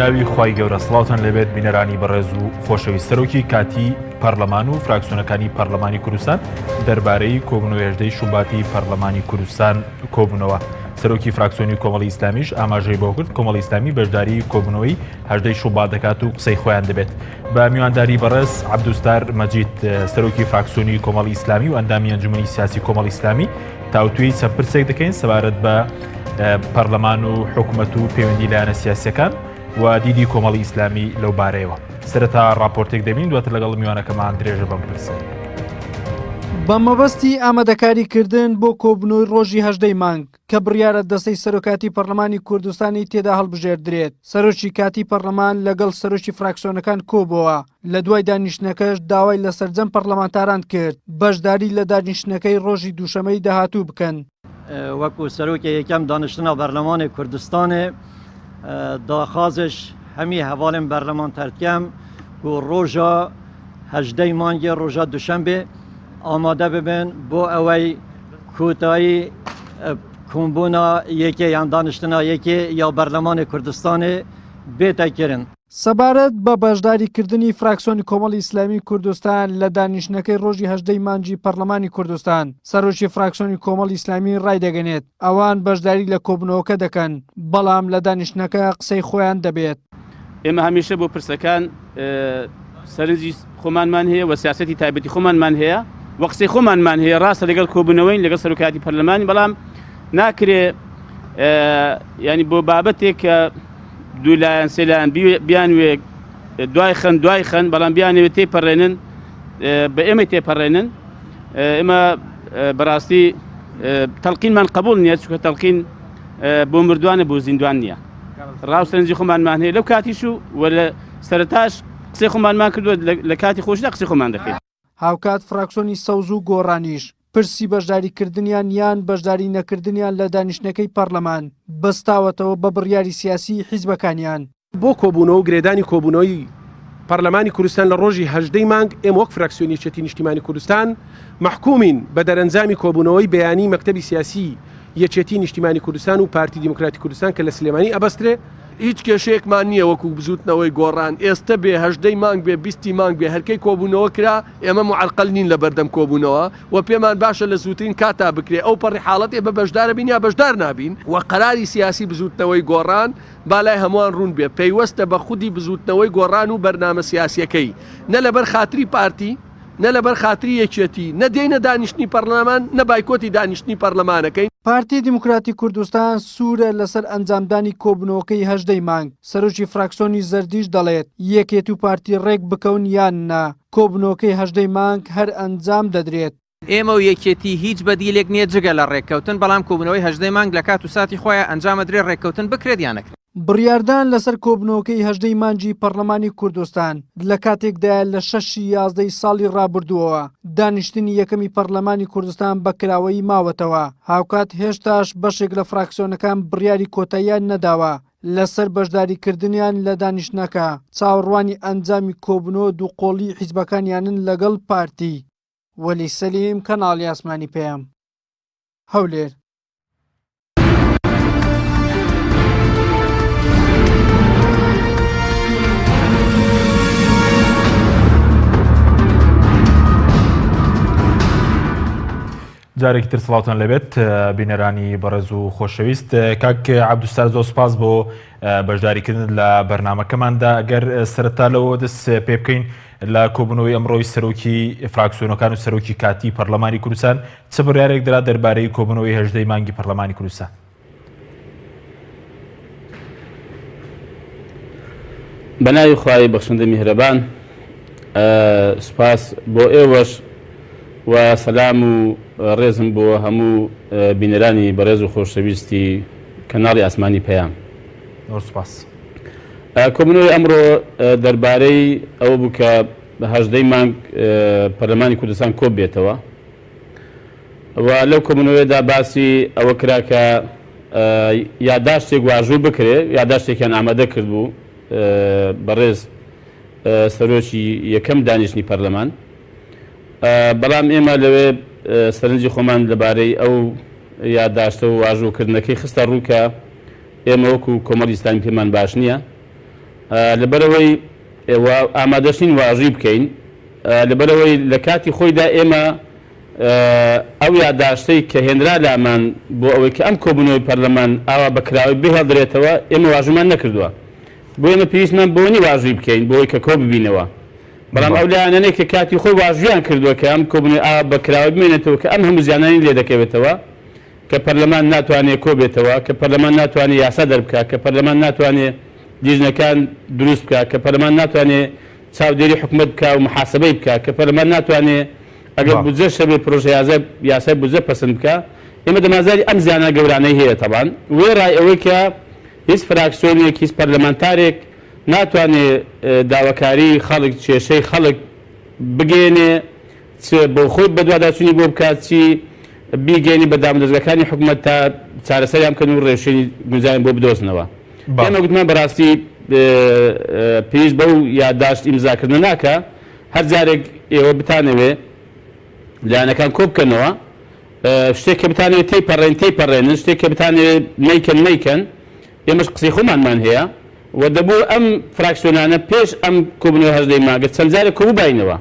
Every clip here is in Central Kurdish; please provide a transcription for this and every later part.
ناوی خوای گەورە سڵاوتان لەبێت بینەرانی بەڕێز و خۆشەویست. سەرۆکی کاتی پەرلەمان و فراکسیۆنەکانی پەرلەمانی کوردستان دەربارەی کۆبوونەوەی هێژدەی شوباتی پەرلەمانی کوردستان کۆبوونەوە. سەرۆکی فراکسیۆنی کۆمەڵی ئیسلامیش ئاماژەی بۆ کرد کۆمەڵی ئیسلامی بەشداری کۆبوونەوەی هەژدەی شوبات دەکات و قسەی خۆیان دەبێت. بە میوانداری بەڕێز عەبدولستار مەجید سەرۆکی فراکسیۆنی کۆمەڵی ئیسلامی و ئەندامی ئەنجومەنی سیاسی کۆمەڵی ئیسلامی تاوتوێی چەند پرسێک دەکەین سەبارەت بە پەرلەمان و حکوومەت و پەیوەندی لایەنە سیاسیەکان و دیدی کۆمەڵی ئیسلامی لەو بارەیەوە. سەرەتا راپۆرتێک دەبین دواتر لەگەڵ میوانەکەمان درێژە بەم پرسە. بە مەبەستی ئامادەکاریکردن بۆ کۆبوونەوەی ڕۆژی هەژدەی مانگ کە بڕیارە دەستەی سەرۆکاتی پەرلەمانی کوردستانی تێدا هەڵبژێردرێت، سەرۆکی کاتی پەرلەمان لەگەڵ سەرۆکی فراکسیۆنەکان کۆبووە. لە دوای دانیشتنەکەش داوای لە سەرجەم پەرلەمانتاران کرد بەشداری لە دانیشتنەکەی ڕۆژی دووشەمەی داهاتوو بکەن. وەکو سەرۆکی یەکەم دانیشتنا بەرلەمانی کوردستانê daxwazش hemî hevalên berlemanter dikem ku roja hejdey mangê roja duşembê amade bibin bo ew kotayî kombûna yekê yan daniştina yekê ya berlemanê Kurdistanê bête kirin. سەبارەت بە بەشداریکردنی فراکسیۆنی کۆمەڵی ئیسلامی کوردستان لە دانیشتنەکەی ڕۆژی هەژدەی مانگی پەرلەمانی کوردستان، سەرۆکی فراکسیۆنی کۆمەڵی ئیسلامی ڕایدەگەنێت ئەوان بەشداری لە کۆبوونەوەکە دەکەن، بەڵام لە دانیشتنەکە قسەی خۆیان دەبێت. ئێمە هەمیشە بۆ پرسەکان سەرنجی خۆمانمان هەیە و سیاسەتی تایبەتی خۆمانمان هەیە و قسەی خۆمانمان هەیە ڕاستە لەگەڵ کۆبوونەوەین لەگەڵ سەرۆکاتی پەرلەمانی، بەڵام ناکرێ ینی بۆ بابەتێک کە دوولایەن سێلایەن بیانوێ دوای خەن بەڵام بیانەوێت تێپەڕێنن بە ئێمە تێپەڕێنن. ئێمە بەڕاستی تەڵقینمان قبول نییە چونکە تەڵقین بۆ مردوانە بۆ زیندوان نییە. ڕاوسەرنجی خۆمانمان هەیە لەو کاتیش و لە سەرەتاش قسەی خۆمانمان کردووە لە کاتی خۆشدا قسەی خۆمان دەکەین. هاوکات فراکسیۆنی سەوز و گۆڕانیش پرسی بەشداریکردنیان یان بەشداری نەکردنیان لە دانیشتنەکەی پەرلەمان بەستاوەتەوە بە بڕیاری سیاسی حیزبەکانیان. بۆ کۆبوونەوە و گرێدانی کۆبوونەوەی پەرلەمانی کوردستان لە ڕۆژی هەژدەی مانگ ئێمە وەک فراکسیۆنی یەکێتی نیشتیمانی کوردستان محکومین بە دەرەنجامی کۆبوونەوەی بەیانی مەکتەبی سیاسی یەکێتی نیشتیمانی کوردستان و پارتی دیموکراتی کوردستان کە لە سلێمانی ئەبەسترێ. هیچ کێشەیەکمان نییە وەکو بزوتنەوەی گۆڕان. ئێستا بێ هەژدەی مانگ بێ 20 مانگ بێ هەرکەی کۆبوونەوە کرا ئێمە معەرقەل نین لە بەردەم کۆبوونەوە و پێمان باشە لە زووترین کاتا بکرێ ئەو پەڕی حاڵەتێ بە بەشدارە بین یا بەشدار نابین و قەراری سیاسی بزوتنەوەی گۆڕان بالای هەمووان ڕوون بێ. پەیوەستە بە خودی بزوتنەوەی گۆڕان و بەرنامە سیاسیەکەی نە لەبەر خاتری پارتی نە لەبەر خاتری یەکێتی نەدێنە دانیشتنی پەرلەمان نە بایکۆتی دانیشتنی پەرلەمانەکەین. پارتی دیموکراتی کوردستان سوورە لەسەر ئەنجامدانی کۆبوونەوەکەی هەژدەی مانگ. سەرۆکی فراکسیۆنی زەردیش دەڵێت یەکێت و پارتی ڕێک بکەون یان نا کۆبوونەوەکەی هەژدەی مانگ هەر ئەنجام دەدرێت. ئێمە و یەکێتی هیچ بەدیلێک نییە جگە لە ڕێککەوتن، بەڵام کۆبوونەوەی هەژدەی مانگ لە کات و ساتی خۆیان ئەنجامەدرێ ڕێککەوتن بکرێت یان نەکرێت. بڕیاردان لەسەر کۆبوونەوەکەی هەژدەی مانگی پەرلەمانی کوردستان لە کاتێکدا لە 6/11 ساڵی ڕابردووەوە دانیشتنی یەکەمی پەرلەمانی کوردستان بە کراوەیی ماوەتەوە. هاوکات هێشتاش بەشێک لە فراکسیۆنەکان بڕیاری کۆتاییان نەداوە لەسەر بەشداریکردنیان لە دانیشتنەکە. چاوەڕوانی ئەنجامی کۆبوونەوە دووقۆڵی حیزبەکانیانن لەگەڵ پارتی. وەلی سەلیم، کەناڵی ئاسمانی پێم، هەولێر. جارێکی تر سڵاوتان لەبێت بینەرانی بەڕێز و خۆشەویست. کاک عەبدولستار زۆر سوپاس بۆ بەشداریکردن لە بەرنامەکەماندا. ئەگەر سەرەتا لەوە دەست پێ بکەین لە کۆبوونەوەی ئەمڕۆی سەرۆکی فراکسیۆنەکان و سەرۆکی کاتی پەرلەمانی کوردستان چ بڕیارێک درا دەربارەی کۆبوونەوەی هەژدەی مانگی پەرلەمانی کوردستان؟ بەناوی خوای بەخشندە میهرەبان، سوپاس بۆ ئێوەش و سەلام و ڕێزم بۆ هەموو بینەرانی بەڕێز و خۆشەویستی کەناڵی ئاسمانی پەیام. سوپاس. کۆبوونەوەی ئەمڕۆ دەربارەی ئەوە بوو کە بە هەژدەی مانگ پەرلەمانی کوردستان کۆب بێتەوە و لەو کۆبوونەوەیدا باسی ئەوە کرا کە یادداشتێک واژوو بکرێ، یادداشتێکیان ئامادە کردبوو بەڕێز سەرۆکی یەکەم دانیشتنی پەرلەمان، بەڵام ئێمە لەوێ سەرنجی خۆمان لەبارەی ئەو یادداشتە و واژۆکردنەکەی خستە ڕوو کە ئێمە وەکو کۆمەڵی ئیسلامی پێمان باش نییە لەبەرەوەی ئامادەشین واژی بکەین لەبەرەوەی لە کاتی خۆیدا ئێمە ئەو یادداشتەی کە هێنرا لامان بۆ ئەوەی کە ئەم کۆبوونەوەی پەرلەمان ئاوا بەکراوی بهێڵدرێتەوە ئێمە واژمان نەکردووە بۆ ئێمە پێویستمان بۆنی واژی بکەین بۆی کە کۆ ببینەوە بەڵام ئەو لایەنانەی کە کاتی خۆی واژیان کردووە کە ئەم کۆبوونەوەی ئاوا بەکراوی بمێنێتەوە کە ئەم هەموو زیانانی لێ دەکەوێتەوە کە پەرلەمان ناتوانێت کۆ بێتەوە کە پەرلەمان ناتوانێت یاسا دەربکات کە پەرلەمان ناتوانێت دیژنەکان دروست بکات کە پەرلەمان ناتوانێت چاودێری حکومت بکات و محاسبەی بکات کە پەرلەمان ناتوانێت ئەگەر بودجە شەبێ پرۆژە یاسای بودجە پەسەند بکات ئێمە دەمازاری ئەم زیانە گەورانەی هەیە تەبان وێ ڕای ئەوەی کە هیچ فراکسیۆنێک هیچ پەرلەمانتارێک ناتوانێت داواکاری خەڵک کێشەی خەڵک بگێنێ بۆ خۆی بەدواداچوونی بۆ بکات چی بیگەێنی بەدام دەستگاکانی حکومەت تا چارەسەریان بکەن و ڕێشێنی گوزارین بۆ بدۆزنەوە ئێمە گوتمان بەڕاستی پێویست بەو یادداشت ئیمزاکردن ناکە هەر جارێک ئێوە بتانەوێ لایەنەکان کۆ بکەنەوە شتێک کە بتانێت تێیپەڕێنن شتێک کە بتانێت نیکەن ئێمەش قسەی خۆمانمان هەیە و دەبوو ئەم فراکسیۆنانە پێش ئەم کۆبوونەوەی هەژدەی مانگە چەند جارێک کۆ بباینەوە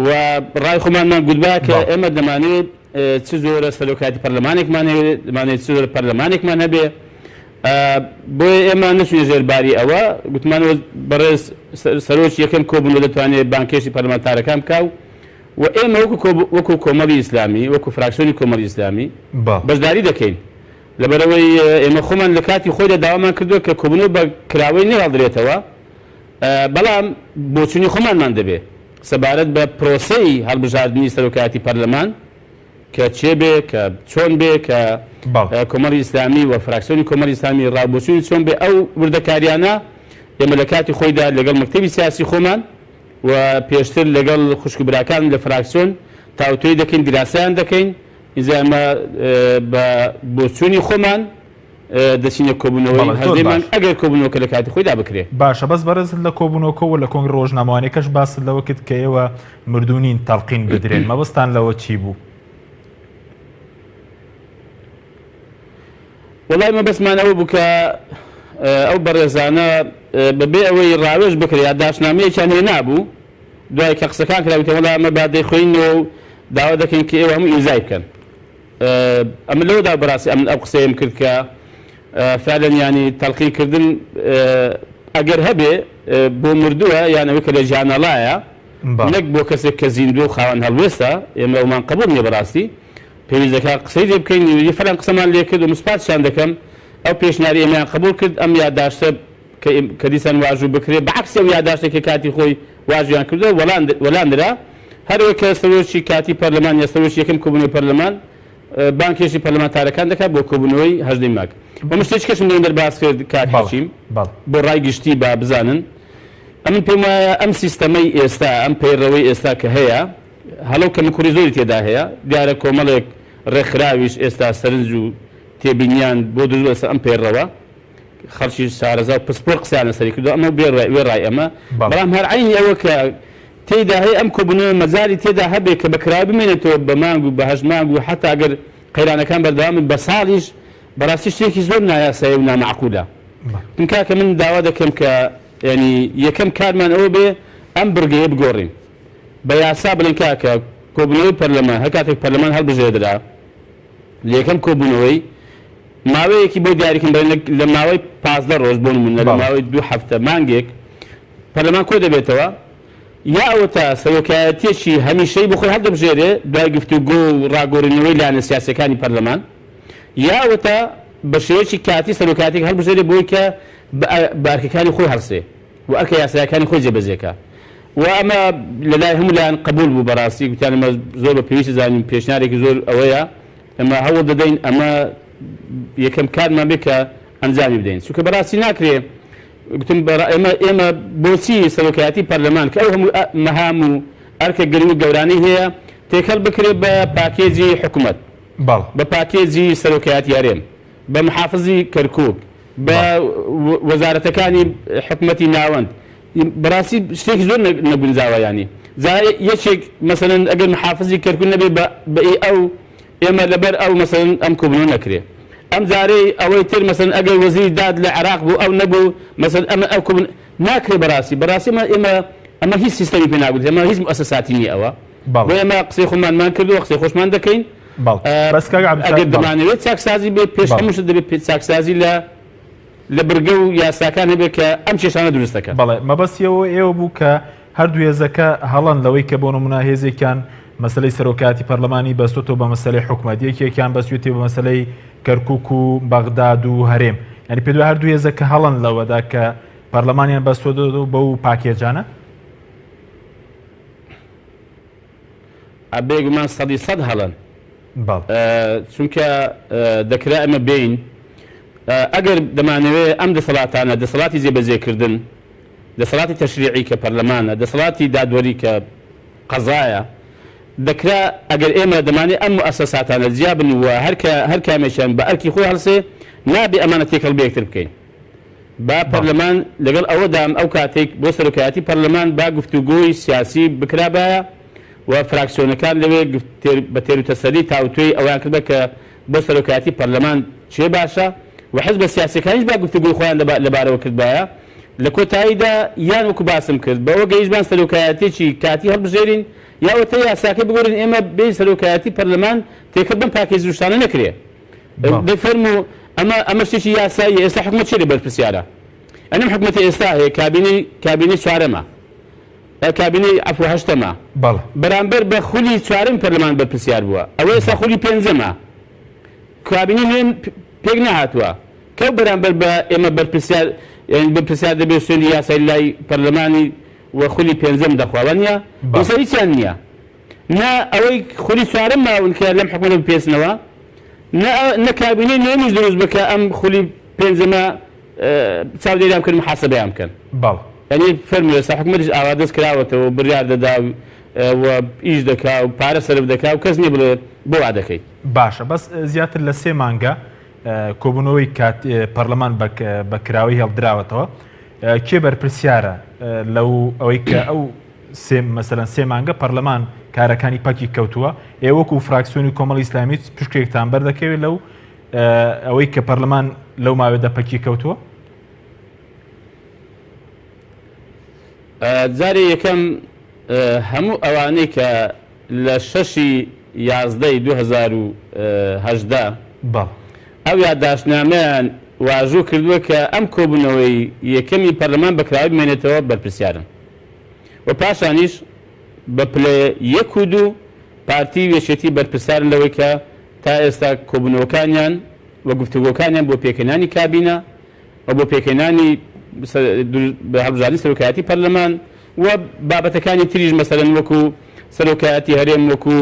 و ڕای خۆمانمان گوتبا کە ئێمە دەمانێت چ زۆرە سەرۆکاتی پەرلەمانێکمان هەیە دەمانێت چ زۆرە پەرلەمانێکمان هەبێ بۆیە ئێمە نەچوونە ژێرباری ئەوە گوتمانەوە بەڕێز سەرۆکی یەکەم کۆبوونەوە دەتوانێت بانکێشی پەرلەمانتارەکان بکاو و ئێمە وەکو کۆمەڵی ئیسلامی وەکو فراکسیۆنی کۆمەڵی ئیسلامی بەشداری دەکەین لەبەرەوەی ئێمە خۆمان لە کاتی خۆیدا داوامان کردووە کە کۆبوونەوە بە کراوەی نێڵدرێتەوە بەڵام بۆچوونی خۆمانمان دەبێت سەبارەت بە پرۆسەی هەڵبژاردننی سەرۆکایەتی پەرلەمان کە چێ بێ کە چۆن بێ کە کۆمەڵی ئیسلامی و فراکسیۆنی کۆمەڵی ئیسلامی ڕابۆچوونی چۆن بێ ئەو وردەکاریانە ئێمە لە کاتی خۆیدا لەگەڵ مەکتەبی سیاسی خۆمان و پێشتر لەگەڵ خوشکبراکان لە فراکسیۆن تاوتوی دەکەین دراسەیان دەکەین ئینجا ئەمە بە بۆچوونی خۆمان دەچینە کۆبوونەوەی هەژدەیمان ئەگەر کۆبوونەوەکە لە کاتی خۆیدا بکرێ باشە بەس بەرز لە کۆبوونەوەکەوە لە کۆنگرە ڕۆژنامەوانەکەش باس لەوە کرد کە ئێوە مردوونین تەڵقین بدرێن مەبەستان لەوە چی بوو؟ وڵای مەبەستمان ئەوە بوو کە ئەو بەڕێزانە بەبێ ئەوەی ڕاوێژ بکرێ یادداشتنامەیەکیان هێ نابوو دوای کە قسەکان کراویتە وەڵا ئەمە با دەیخۆینەوە و داوا دەکەین کە ئێوە هەموو ئیمزای بکەن ئەمە لەوەدا بەڕاستی ئەو قسەیەم کرد کە فعلەن ینی تەڵقینکردن ئەگەر هەبێ بۆ مردووە یان ئەوەی کە لە ژیانەڵایە نەک بۆ کەسێک کە زیندوو و خاوەن هەڵوێستە ئێمە ئەومان قبول نییە بەڕاستی پێویست دەکات قسەی لێ بکەین فەرەن قسەمان لێ کرد و مسپاتشان دەکەم ئەو پێشنیاری ئێمەیان قبول کرد ئەم یادداشتە کە دیسان واژوو بکرێ بەعکسی ئەو یادداشتێکی کاتی خۆی واژیان کردو وەلاندرا هەروەک کە سەرۆکی کاتی پەرلەمان یا سەرۆکی یەکەم کۆبوونەوەی پەرلەمان بانکێشی پەرلەمانتارەکان دەکات بۆ کۆبوونەوەی هەژدەی مانگ بۆ شتێکی کەشم لێن دەرباس کرد کاکچیم بۆ ڕای گشتی با بزانن ئەمن پێم وایە ئەم سیستەمەی ئێستا ئەم پەیڕەوەی ئێستا کە هەیە هەڵەو کە کوری زۆری تێدا هەیە دیارە کۆمەڵێک ڕێکخراویش ئێستا سەرنج و تێبینیان بۆ دروست ئەم پێڕەوە خەڵکی شارەزا و پسپۆر قسەیانە سەری کردو ئەمە وێ ڕای ئەمە بەڵام هەر عینی ئەوە کە تێدا هەیە ئەم کۆبوونەوە مەجاری تێدا هەبێ کە بەکراوی بمێنێتەوە بە مانگ و بە هەژ مانگ و حتا ئەگەر قەیرانەکان بەردەوامن بە ساڵیش بەڕاستی شتێکی زۆر نایاسایە و نامەعقولە کاکە من داوا دەکەم کە ینی یەکەم کارمان ئەوە بێ ئەم بڕگەیە بگۆڕین بە یاسا بڵێن کاکە کۆبوونەوەی پەرلەمان هەر کاتێک پەرلەمان هەڵبژێردرا لە یەکەم کۆبوونەوەی ماوەیەکی بۆ دیاریکردن لە ماوەی 15 ڕۆژ بۆ نمونە لە ماوەی 2 هەفتە مانگێک پەرلەمان کۆ دەبێتەوە یا ئەوە تا سەرۆکایەتیەکی هەمیشەی بخۆی هەڵدەبژێرێ دوای گفتوگۆ و ڕاگۆڕینەوەی لایەنە سیاسیەکانی پەرلەمان یا ئەوە تا بە شێوەیەکی کاتی سەرۆکایەتێک هەڵبژێرێ بۆی کە بە ئەرکەکانی خۆی هەڵسێ و ئەرکە یاسایەکانی خۆی جێبەجێکە و ئەمە لەلای هەموو لایەن قبول بوو بەڕاستی گوتیان ئەمە زۆر بە پێویستی زانین پێشنیارێکی زۆر ئەوەیە ئەمە هەوڵ دەدەین ئەمە یەکەم کارمان بێ کە ئەنجامی بدەین چونکە بەڕاستی ناکرێ گوتم ئێمە بۆچی سەرۆکایەتی پەرلەمان کە ئەو هەموو مەهام و ئەرکە گرنگ و گەورانەی هەیە تێکەڵ بکرێ بە پاکێجی حکوومەت بە پاکێجی سەرۆکایەتی هەرێم بە محافزی کەرکووک بە وەزارەتەکانی حکوومەتی ناوەند بەڕاستی شتێکی زۆر نەگونجاوە ینی یەکێک مەسەلەن ئەگەر محافزی کەرکووک نەبێ بە ئەو ئێمە لەبەر ئەو مەسەلەن ئەم کۆبوونەوە نەکرێ ئەم جارەی ئەوەی تر مەسەلەن ئەگەر وەزیری داد لە عێراق بوو ئەو نەبوو مەسەلەن ئەمە ئەو ناکرێ بەڕاستی ئەمە هیچ سیستەمی پێ ناگوت ئەمە هیچ مؤسساتی نیە ئەوە بۆ ئێمە قسەی خۆمانمان کردووە قسەی خۆشمان دەکەین ئەگەر دەمانەوێت چاکسازی بێت پێش هەمووش دەبێت چاکسازی لە بەرگە و یاساکان هەبێت کە ئەم کێشانە دروست دەکەن. بەڵێ مەبەستیەوە ئێوە بوو کە هەردوو هێزەکە هەڵەن لەوەی کە بۆ نمونە هێزێکیان مەسلەی سەرۆکاتی پەرلەمانی بەستۆتەوە بە مەسلەی حکوومەت، یەکێکیان بەسوێتی بە مەسلەی کەرکووک و بەغداد و هەرێم، یعنی پێ دوای هەردوو هێزەکە هەڵەن لەوەدا کە پەرلەمانیان بەستۆ بەو پاکێجانە بێگومان 100% هەڵەن چونکە دەکرا ئەمە بین ئەگەر دەمانەوێت ئەم دەسەڵاتانە دەسەڵاتی جێبەجێکردن، دەسەڵاتی تەشریعی کە پەرلەمانە، دەسەڵاتی دادوەری کە قەزایە، دەکرا ئەگەر ئێمە دەمانێت ئەم مؤسساتانە جیا بن و هەر کامێکیان بە ئەرکی خۆی هەڵسێ نابێ ئەمانە تێکەڵ بەیەکتر بکەین. با پەرلەمان لەگەڵ ئەوەدام ئەو کاتێک بۆ سەرۆکایەتی پەرلەمان با گفتوگۆی سیاسی بکرابایە و فراکسیۆنەکان لەوێ بە تێروتەسەلی تاوتوێی ئەویان کردە کە بۆ سەرۆکایەتی پەرلەمان چێ باشە و حزبە سیاسیەکانیش با گفتوگۆی خۆیان لەبارەوە کردبایە. لە کۆتاییدا یان وەکو باسم کرد بەوە گەیشتمان سەرۆکایەتێکی کاتی هەڵبژێرین یاوەتە یاساکە بگۆڕین ئێمە بێ سەرۆکایەتی پەرلەمان تێکردن پاکێز وشتانە نەکرێ دەفەرمو ئەمە شتێکی یاساییە. ئێستا حکومەت چێ لە بەرپرسیارە؟ ئەنم حکومەتی ئێستا هەیە کابینەی چوارەمە، کابینەی عەفو هەشتەمە، بەرامبەر بە خولی چوارم پەرلەمان بەرپرسیار بووە، ئەوە ئێستا خولی پێنجەمە، کابینەی نوێن پێک نەهاتووە کە بەرامبەر بە ئێمە بەرپرسیار دەبێت سوێنی یاسای لای پەرلەمانی و خولی پێنجەم دەخواوە نیە بەسەریچیان نییە، نا ئەوەی خولی چوارم ماون کە لەم حکومەتە بپێچنەوە، نە کابینەی نوێنیش دروست بکە ئەم خولی پێنجەمە چاودێریان کرد محاسەبەیان بکەن. ینی فەرموویە ئێستا حکومەتیش ئاوادەست کراوەتەوە بڕیار دەدا و ئیش دەکا و پارە سەرف دەکا و کەس نییە بڵێ بۆ وا دەکەیت. باشە بەس زیاتر لە 3 مانگە کۆبوونەوەی پەرلەمان بەکراوی هەڵدراوەتەوە کێ بەرپرسیارە لەو ئەوەی کە ئەو مەسەلەن 3 مانگە پەرلەمان کارەکانی پەکی کەوتووە، ئێوەکو فراکسیۆنی کۆمەڵی ئیسلامی پشکێکتان بەردەکەوێت لەو ئەوەی کە پەرلەمان لەو ماوەدا پەکی کەوتووە؟ جارێ یەکەم هەموو ئەوانەی کە لە 6/11/2018 ئەو یادداشتنامەیان واژوو کردووە کە ئەم کۆبوونەوەی یەکەمی پەرلەمان بەکراوی بمێنێتەوە بەرپرسیارن و پاشانیش بە پلە 1 و 2 پارتی وێشێتی بەرپرسیارن لەوەی کە تا ئێستا کۆبوونەوەکانیان و گفتوگۆکانیان بۆ پێکەنانی کابینە و بۆ پێکەنانی هەڵبژاردننی سەرۆکایەتی پەرلەمان و بابەتەکانی تریژ مەسەلەن وەکو سەرۆکایەتی هەرێم وەکو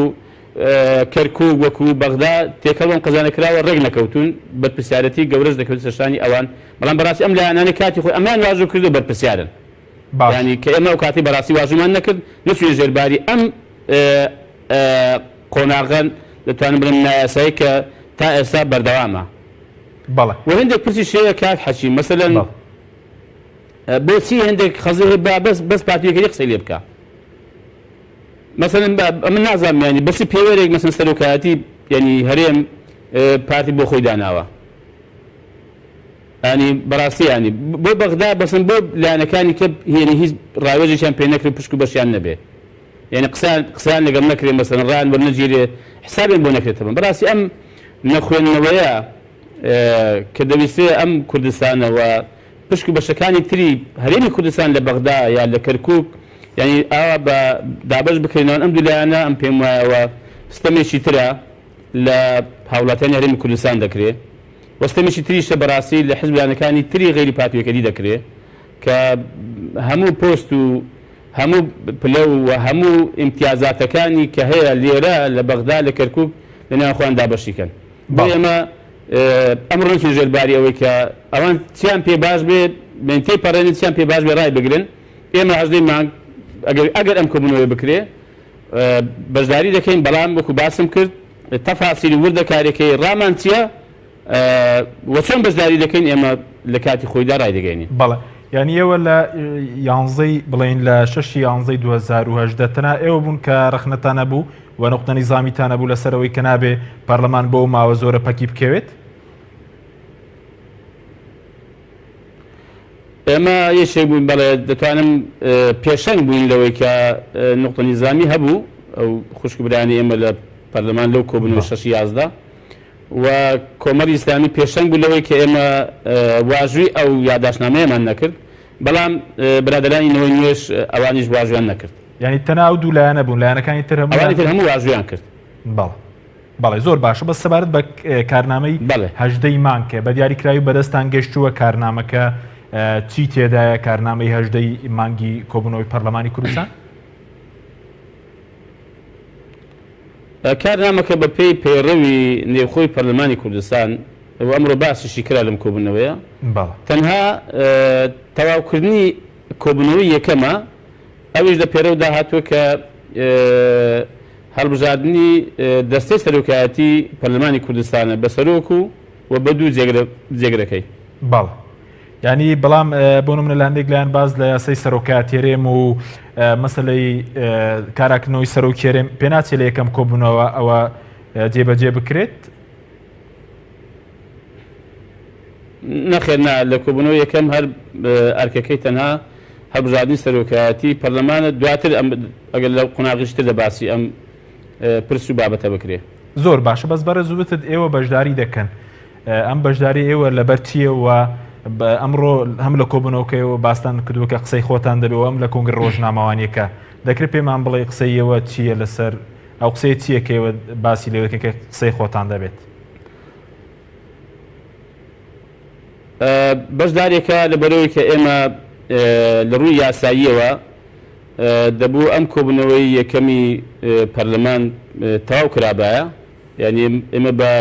کەرکووک وەکو بەغدا تێکەڵۆن قەزانەکراوە ڕێک نەکەوتون بەرپرسیارەتی گەورەش دەکەوت سەرشانی ئەوان، بەڵام بەڕاستی ئەم لایەنانەی کاتی خۆی ئەمان واژوو کردو بەرپرسیارن، ینی کە ئێمە ئەو کاتی بەڕاستی واژومان نەکرد نەچوێ ژێرباری ئەم قۆناغەن دەتوانم بڵێم نایاسایی کە تا ئێستا بەردەوامە. و هەندێک پرسی شەیە کات حەچی مەسەلەن بۆچی هەندێک خەزی بەس پارتیەکەی قسەی لێ بکە، مثلا من نازانم ینی بەسی پێوەرێک مەسەن سەرۆکایەتی ینی هەرێم پارتی بۆ خۆی داناوە، ینی بەڕاستی ینی بۆ بەغدا بەسن بۆ لایەنەکانی کە هێنی هیچ ڕاوێژێکیان پێ نەکرد پشک و بەشیان نەبێ، ینی قسەیان لەگەڵ نەکرێ مەسەن ڕان وەرنەگیرێ حسابێن بۆ نەکرێتەوە. بەڕاستی ئەم نەخوێندنەوەیە کە دەویستێ ئەم کوردستانەوە پشک و بەشەکانی تری هەرێمی کوردستان لە بەغدا یا لە کەرکووک ینی ئاوا بە دابش بکرێنەوە ئەم دوولایەنە ئەم پێم وایەوە ستەمێکی ترە لە هاوڵاتیانی هەرێمی کوردستان دەکرێت وەستەمێکی تریشە بەڕاستی لە حزبیانەکانی تری غێری پارتیەکەری دەکرێت کە هەموو پۆست و هەموو پلە و هەموو ئیمتیازاتەکانی کە هەیە لێرە لە بەغدا لە کەرکووک لەنێوان خۆیان دابەشیکەن. بۆ ئێمە ئەمڕۆ نچین ژێرباری ئەوەی کە ئەوان چیان پێ باش بێت بنتەی پەڕێنێت چیان پێ باش بێ ڕای بگرن. ئێمە هەژدەی مانگ ئەگەر ئەم کۆبوونەوەی بکرێ بەشداری دەکەین، بەڵام وەکو باسم کرد تەفاسیلی وردە کارێکەی ڕامان چییە وە چۆن بەشداری دەکەین ئێمە لە کاتی خۆیدا ڕای دەگەینی. بەڵێ یعنی ئێوە لە 11 بڵین لە 6/11/2018 تەنها ئێوە بوون کە ڕەخنەتانە بوو و نقطە نیزامیتانە بوو لەسەرەوەی کە نابێ پەرلەمان بۆ ماوە زۆرە پەکی بکەوێت؟ ئێمە یەکێک بووین بەڵێ دەتوانم پێشەنگ بووین لەوەی کە نقطە نیزامی هەبوو ئەو خوشکبرانی ئێمە لە پەرلەمان لەو کۆبوونەوە 6/11 و کۆمەڵی ئیسلامی پێشەنگ بوو لەوەی کە ئێمە واژووی ئەو یادداشتنامەیەمان نەکرد بەڵام برادەرانی نەوەی نوێش ئەوانیش واژویان نەکرد ینی تەناو دوو لایەنە بوون لایەنەکانی تر هەموو واژویان کرد. بەڵێ زۆر باشە بە سەبارەت بە کارنامەی 18 مانگکە بە دیاریکراوی بەدەستان گەشتووە کارنامەکە چی تێدایە کارنامەی 18 مانگی کۆبوونەوەی پەرلەمانی کوردستان؟ کارنامەکە بە پێی پەیڕەوی نێوخۆی پەرلەمانی کوردستان ئەمڕۆ باسیشی کرا لەم کۆبوونەوەیە تەنها تەواوکردنی کۆبوونەوەی یەکەمە ئەویش لە پێرەودا هاتووە کە هەڵبژاردننی دەستەی سەرۆکایەتی پەرلەمانی کوردستانە بە سەرۆک و بە دوو جێگرەکەی. باڵ ینی بەڵام بۆ نمونە لاندێک لایەن باز لە یاسای سەرۆکاتێرێم و مەسلەی کاراکردنەوەی سەرۆکێرێم پێ ناچێت لە یەکەم کۆبوونەوە ئەوە جێبەجێ بکرێت؟ نەخێر لە کۆبوونەوە یەکەم هەر ئەرکەکەی تەنها هەڵبژاردننی سەرۆکایەتی پەرلەمانە دواتر ئەگەر لە قۆناغیشتر دەباسی ئەم پرس و بابەتە بکرێ. زۆر باشە بەس بەرە زووتت ئێوە بەشداری دەکەن ئەم بەشداری ئێوە لەبەر چییەوە ئەمڕۆ هەم لە کۆبوونەوەکەیەوە باستان کردووە کە قسەی خۆتان دەبێەوە ئەم لە کۆنگر ڕۆژنامەوانیەکە دەکرێت پێمان بڵێ قسەیەوە چییە لەسەر ئەو قسەی چییە کەەوە باسی لێوەکە کە قسەی خۆتان دەبێت؟ بەشدارێکە لەبەرەوەی کە ئێمە لە ڕووی یاساییەوە دەبوو ئەم کۆبوونەوەی یەکەمی پەرلەمان تەواو کرابایە یعنی ئێمە بە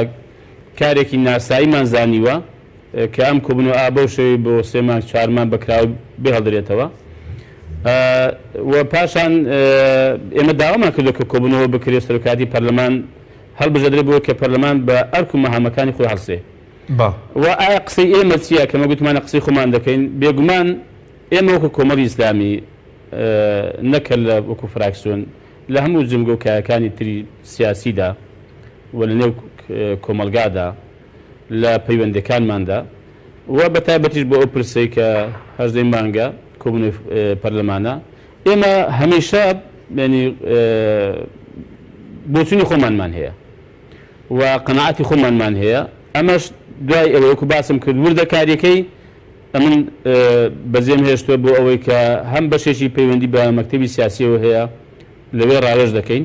کارێکی ناساییمان زانیوە کە ئەم کۆبوونەوە ئابە شەوی بۆ 3 مانگ 4 مانگ بەکراوی بێ هەڵدرێتەوە و پاشان ئێمە داوامان کردو کە کۆبوونەوە بکرێت سەرۆکاتی پەرلەمان هەڵبژەدرێت بۆ کە پەرلەمان بە ئەرک و مەهامەکانی خۆی هەڵسێ و ئایا قسەی ئێمە چییە کەمە گوتمانە قسەی خۆمان دەکەین بێگومان ئێمە وەکو کۆمەڵی ئیسلامی نەکە لە وەکو فراکسیۆن لە هەموو جمگە و کایەکانی تری سیاسیدا و لە نێو کۆمەلگادا لە پەیوەندەکانماندا و بە تایبەتیش بۆ ئەو پرسەی کە 18 مانگە کۆبوونەوەی پەرلەمانە ئێمە هەمیشە ینی بۆچوونی خۆمانمان هەیە و قەناعەتی خۆمانمان هەیە ئەمەش دوای ئەوە وەکو باسم کرد وردەکاریەکەی ئەمن بەزێم هێشتووە بۆ ئەوەی کە هەم بەشێکی پەیوەندی بە مەکتەبی سیاسیەوە هەیە لەوێ ڕاوێژ دەکەین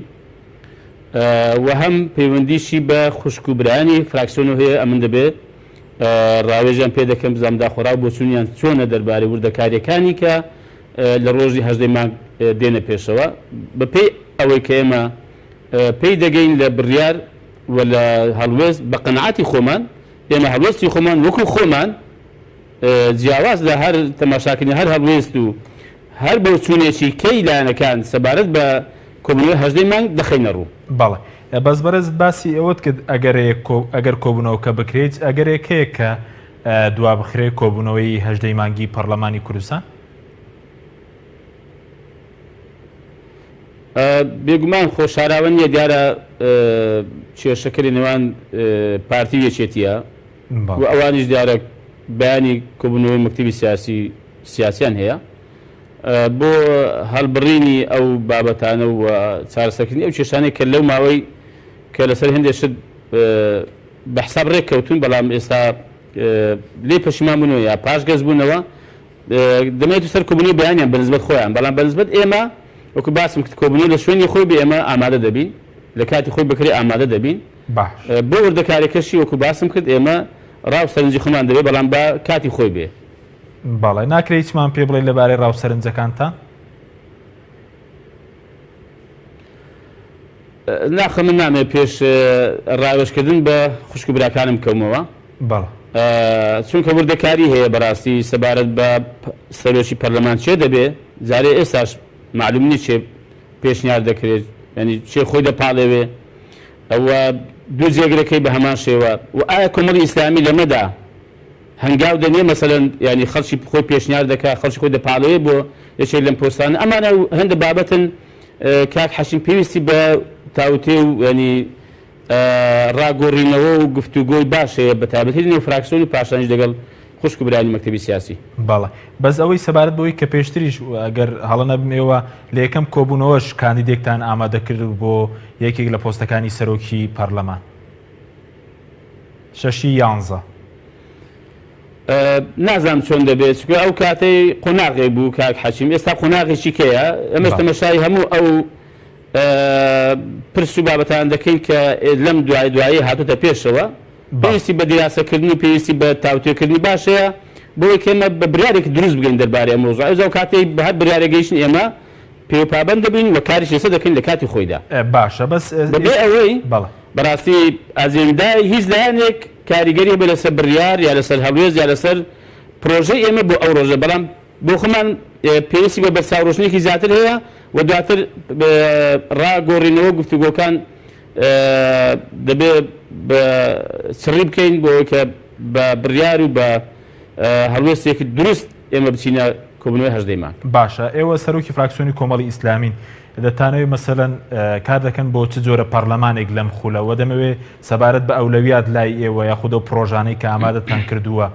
و هەم پەیوەندیشی بە خوشکوبرانی فراکسیۆنەوە هەیە ئەمن دەبێت ڕاوێژیان پێ دەکەم بزانام خۆرا بۆچوونیان چۆنە دەربارەی وردەکاریەکانی کە لە ڕۆژی 18 مانگ دێنە پێشەوە بەپێی ئەوەی کە ئێمە پێی دەگەین لە بڕیار و لە هەڵوێست بە قەناعەتی خۆمان ئێمە هەڵوێستی خۆمان وەکو خۆمان جیاواز لە هەر تەماشاکردنی هەر هەڵوێست و هەر بەوچوونێکی کەی لایەنەکان سەبارەت بە کۆبوونەوەی 18 مانگ دەخەینە ڕوو. بەڵێ بەس بەرز باسی ئەوەت کرد ئەگەر کۆبوونەوەکە بکرێت ئەگەرێکەیە کە دوا بخرێت کۆبوونەوەی 18 مانگی پەرلەمانی کوردستان؟ بێگومان خۆشاراوە نیە دیارە کێشەکەی نێوان پارتی یەکێتیە و ئەوانیش دیارە بەیانی کۆبوونەوەی مەکتەبی سیاسیان هەیە بۆ هەڵبڕینی ئەو بابەتانە و چارەسەرکردنی ئەو کێشانەی کە لەو ماوەی کە لەسەر هەندێک شت بە حساب ڕێککەوتون بەڵام ئێستا لێ پەشیمان بوونەوە یا پاش گەز بوونەوە دەمێت سەر کۆبوونەوەی بەیانیان بەنسبەت خۆیان بەڵام بەنسبەت ئێمە وەکو باسم کرد کۆبوونەوە لە شوێنی خۆی بێ ئێمە ئامادە دەبین لە کاتی خۆی بکرێ ئامادە دەبین بۆ وردەکاریەکەشی وەکو باسم کرد ئێمە ڕاو سەرنجی خۆمان دەبێت بەڵام بە کاتی خۆی بێ. باڵێ ناکرێت هیچمان پێ بڵێ لەبارەی ڕاوسەرنجەکانتان؟ ناخە من نامێت پێش ڕاوێژکردن بە خوشکبراکانم بکەومەوە چونکە وردەکاری هەیە بەڕاستی سەبارەت بە سەرۆکی پەرلەمان چێ دەبێ جارێ ئێستاش معلوم نی چێ پێشنیار دەکرێت ینی چێ خۆی دەپاڵێوێ ئەوە دوو جێگرەکەی بە هەمان شێوە و ئایا کۆمەڵی ئیسلامی لەمەدا هەنگاو دەنێ مەسەلەن ینی خەڵکی خۆی پێشنیار دەکات خەڵکی خۆی دەپاڵەوێ بۆ یەکێک لەم پۆستانە ئەمانە هەندە بابەتن کاک حەشیم پێویستی بە تاوتێ و ینی ڕاگۆڕینەوە و گفتوگۆی باشەیە بە تایبەتی نێو فراکسیۆنی پاشانیش لەگەڵ خوشک برانی مەکتەبی سیاسی. باڵە بەس ئەوەی سەبارەت بەوەی کە پێشتریش ئەگەر هەڵە نەبم ئێوە لە یەکەم کۆبوونەوەش کاندیدێکتان ئامادەکرد بۆ یەکێک لە پۆستەکانی سەرۆکی پەرلەمان 6-11 نازانم چۆن دەبێت چکە ئەو کاتەی قۆناغێ بوو کاک حەچیم ئێستا قۆناغێکی کەیە ئەمەش تەمەشای هەموو ئەو پرس و بابەتان دەکەین کە لەم دوایی هاتوتە پێشەوە پێویستی بە دیاسەکردنی پێویستی بە تاوتێکردنی باشەیە بۆی کەمە بە برارێکی دروست بگەین دەربارەی ئەم مۆزوع ئەو کاتەی بە هەر برارێگەیشتن ئێمە پێوپابەند دەبین و کاریش ێستا دەکەین لە کاتی خۆیدا باشە بەس بەبێ ئەوەی بەڕاستی ئازێندای هیچ لایەنێک کاریگەری بە لەسەر بڕیار یا لەسەر هەڵوێز یا لەسەر پرۆژەی ئێمە بۆ ئەو ڕۆژە بەڵام بۆ خۆمان پێویستی بە بەرچاوڕۆژنێکی زیاتر هەیە و دواتر ڕاگۆڕینەوە گفتوگۆکان دەبێت بە سڕی بکەین بۆ کە بە بڕیار و بە هەڵوێستێکی دروست ئێمە بچینە کۆبوونەوەی هەژدەی مانگ. باشە ئێوە سەرۆکی فراکسیۆنی کۆمەڵی ئیسلامین دەتانەوێت مەسەلەن کار دەکەن بۆ چ جۆرە پەرلەمانێک لەم خولەوە دەمەوێت سەبارەت بە ئەولەویات لای ئێوە یاخود ئەو پرۆژانەی کە ئامادەتان کردووە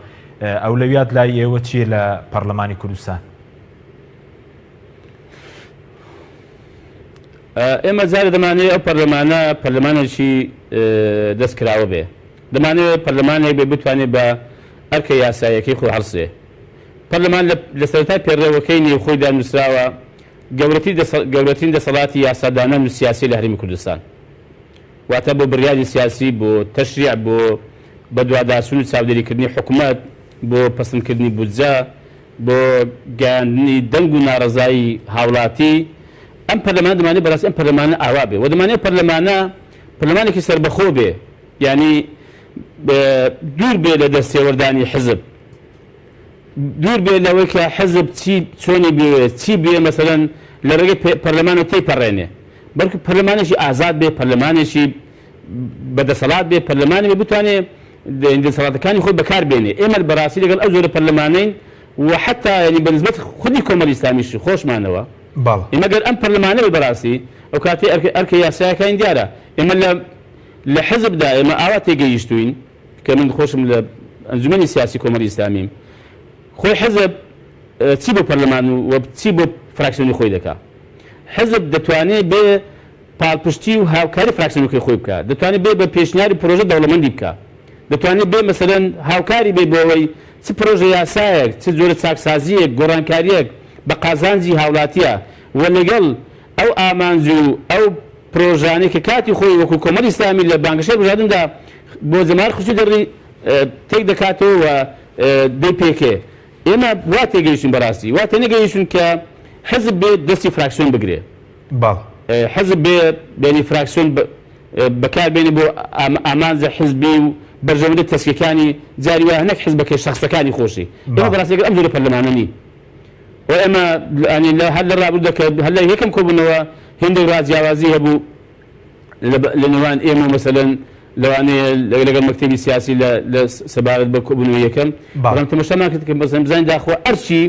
ئەولەویات لای ئێوە چییە لە پەرلەمانی کوردستان؟ ئێمە جارە دەمانێت ئەو پەرلەمانێکی دەستکراوە بێ دەمانێت پەرلەمانێک بێ بتوانێت بە ئەرکە یاسایەکەی خۆ هەڵسێ پەرلەمان لە سەرەتای پێڕێوەکەی نێوخۆی دانووسراوە گەورەترین دەسەڵاتی یاسادانان و سیاسی لە هەرێمی کوردستان واتە بۆ بڕیاری سیاسی بۆ تەشریع بۆ بە دوواداسون و چاودێریکردنی حکوومەت بۆ پەسەندکردنی بودجە بۆ گەیاندنی دەنگ و ناڕەزایی هاوڵاتی ئەم پەرلەمان دەمانێت بەڕاستی ئەم پەرلەمانە ئاوا بێ و دەمانێت پەرلەمانێکی سربەخۆ بێ یعنی دوور بێ لە دەستێوەردانی حزب دوور بێ لەوەی کە حزب چۆنی بێت چی بێ مەسەلەن لە ڕێگەی پەرلەمانە تێیپەڕێنێ بەڵکو پەرلەمانێکی ئازاد بێ پەرلەمانێکی بەدەسەڵات بێ پەرلەمانی بێ بتوانێت دەسەڵاتەکانی خۆی بەکار بێنێ ئێمە بەڕاستی لەگەڵ ئەو زۆرە پەرلەمانەین و حتا ینی بەنسبەت خودی کۆمەڵی ئیسلامیشی خۆشمانەوە ئێمە گەر ئەم پەرلەمانە بەڕاستی ئەو کاتی ئەرکە یاسایەکانی دیارە ئێمە لە حزبدا ئێمە ئاوا تێگەیشتوین کە من خۆشم لە ئەنجومەنی سیاسی کۆمەڵی ئیسلامی خۆی حزب چی بۆ پەرلەمان و چی بۆ فراکسیۆنی خۆی دەکات حزب دەتوانێت بێ پاڵپشتی و هاوکاری فراکسیۆنەکەی خۆی بکات دەتوانێت بێ بە پێشنیاری پرۆژە دەوڵەمەندی بکات دەتوانێت بێ مەسەلەن هاوکاری بێ بۆەوەی چ پرۆژە یاسایەک چ جۆرە چاکسازیەک گۆڕانکاریەک بە قازانجی هاوڵاتیە و لەگەڵ ئەو ئامانج و ئەو پرۆژانەی کە کاتی خۆی وەکو کۆمەڵی ئیسلامی لە بانگەشەی بژاردندا بۆ زەمان خصوصی دەڕی تێک دەکاتەوە و دەی پێکێ ئێمە وا تێگەیشتین بەڕاستی وا تێنەگەیشتن کە حزب بێت دەستی فراکسیۆن بگرێ حزب بێ بینی فراکسیۆن بەکاربێنی بۆ ئامانجە حزبی و بەرژەوەندی تەسکیەکانی جاری وایە نەک حزبەکەی شەخسەکانی خۆشی ئێمە بەڕاستی ئەم جۆرە پەرلەمانە نی و ئێمە هەر لە ڕابردوودا کە هەر لە یەکەم کۆبوونەوە هێندە و ڕازیاوازی هەبوو لە نێوان ئێمە مەسەلەن لەوانەیە لەگەڵ مەکتەبی سیاسی لە سەبارەت بە کۆبوونەوەی یەکەم بەڵام تەماشامان کرد کە بەزەم بزانین داخۆ ئەرچی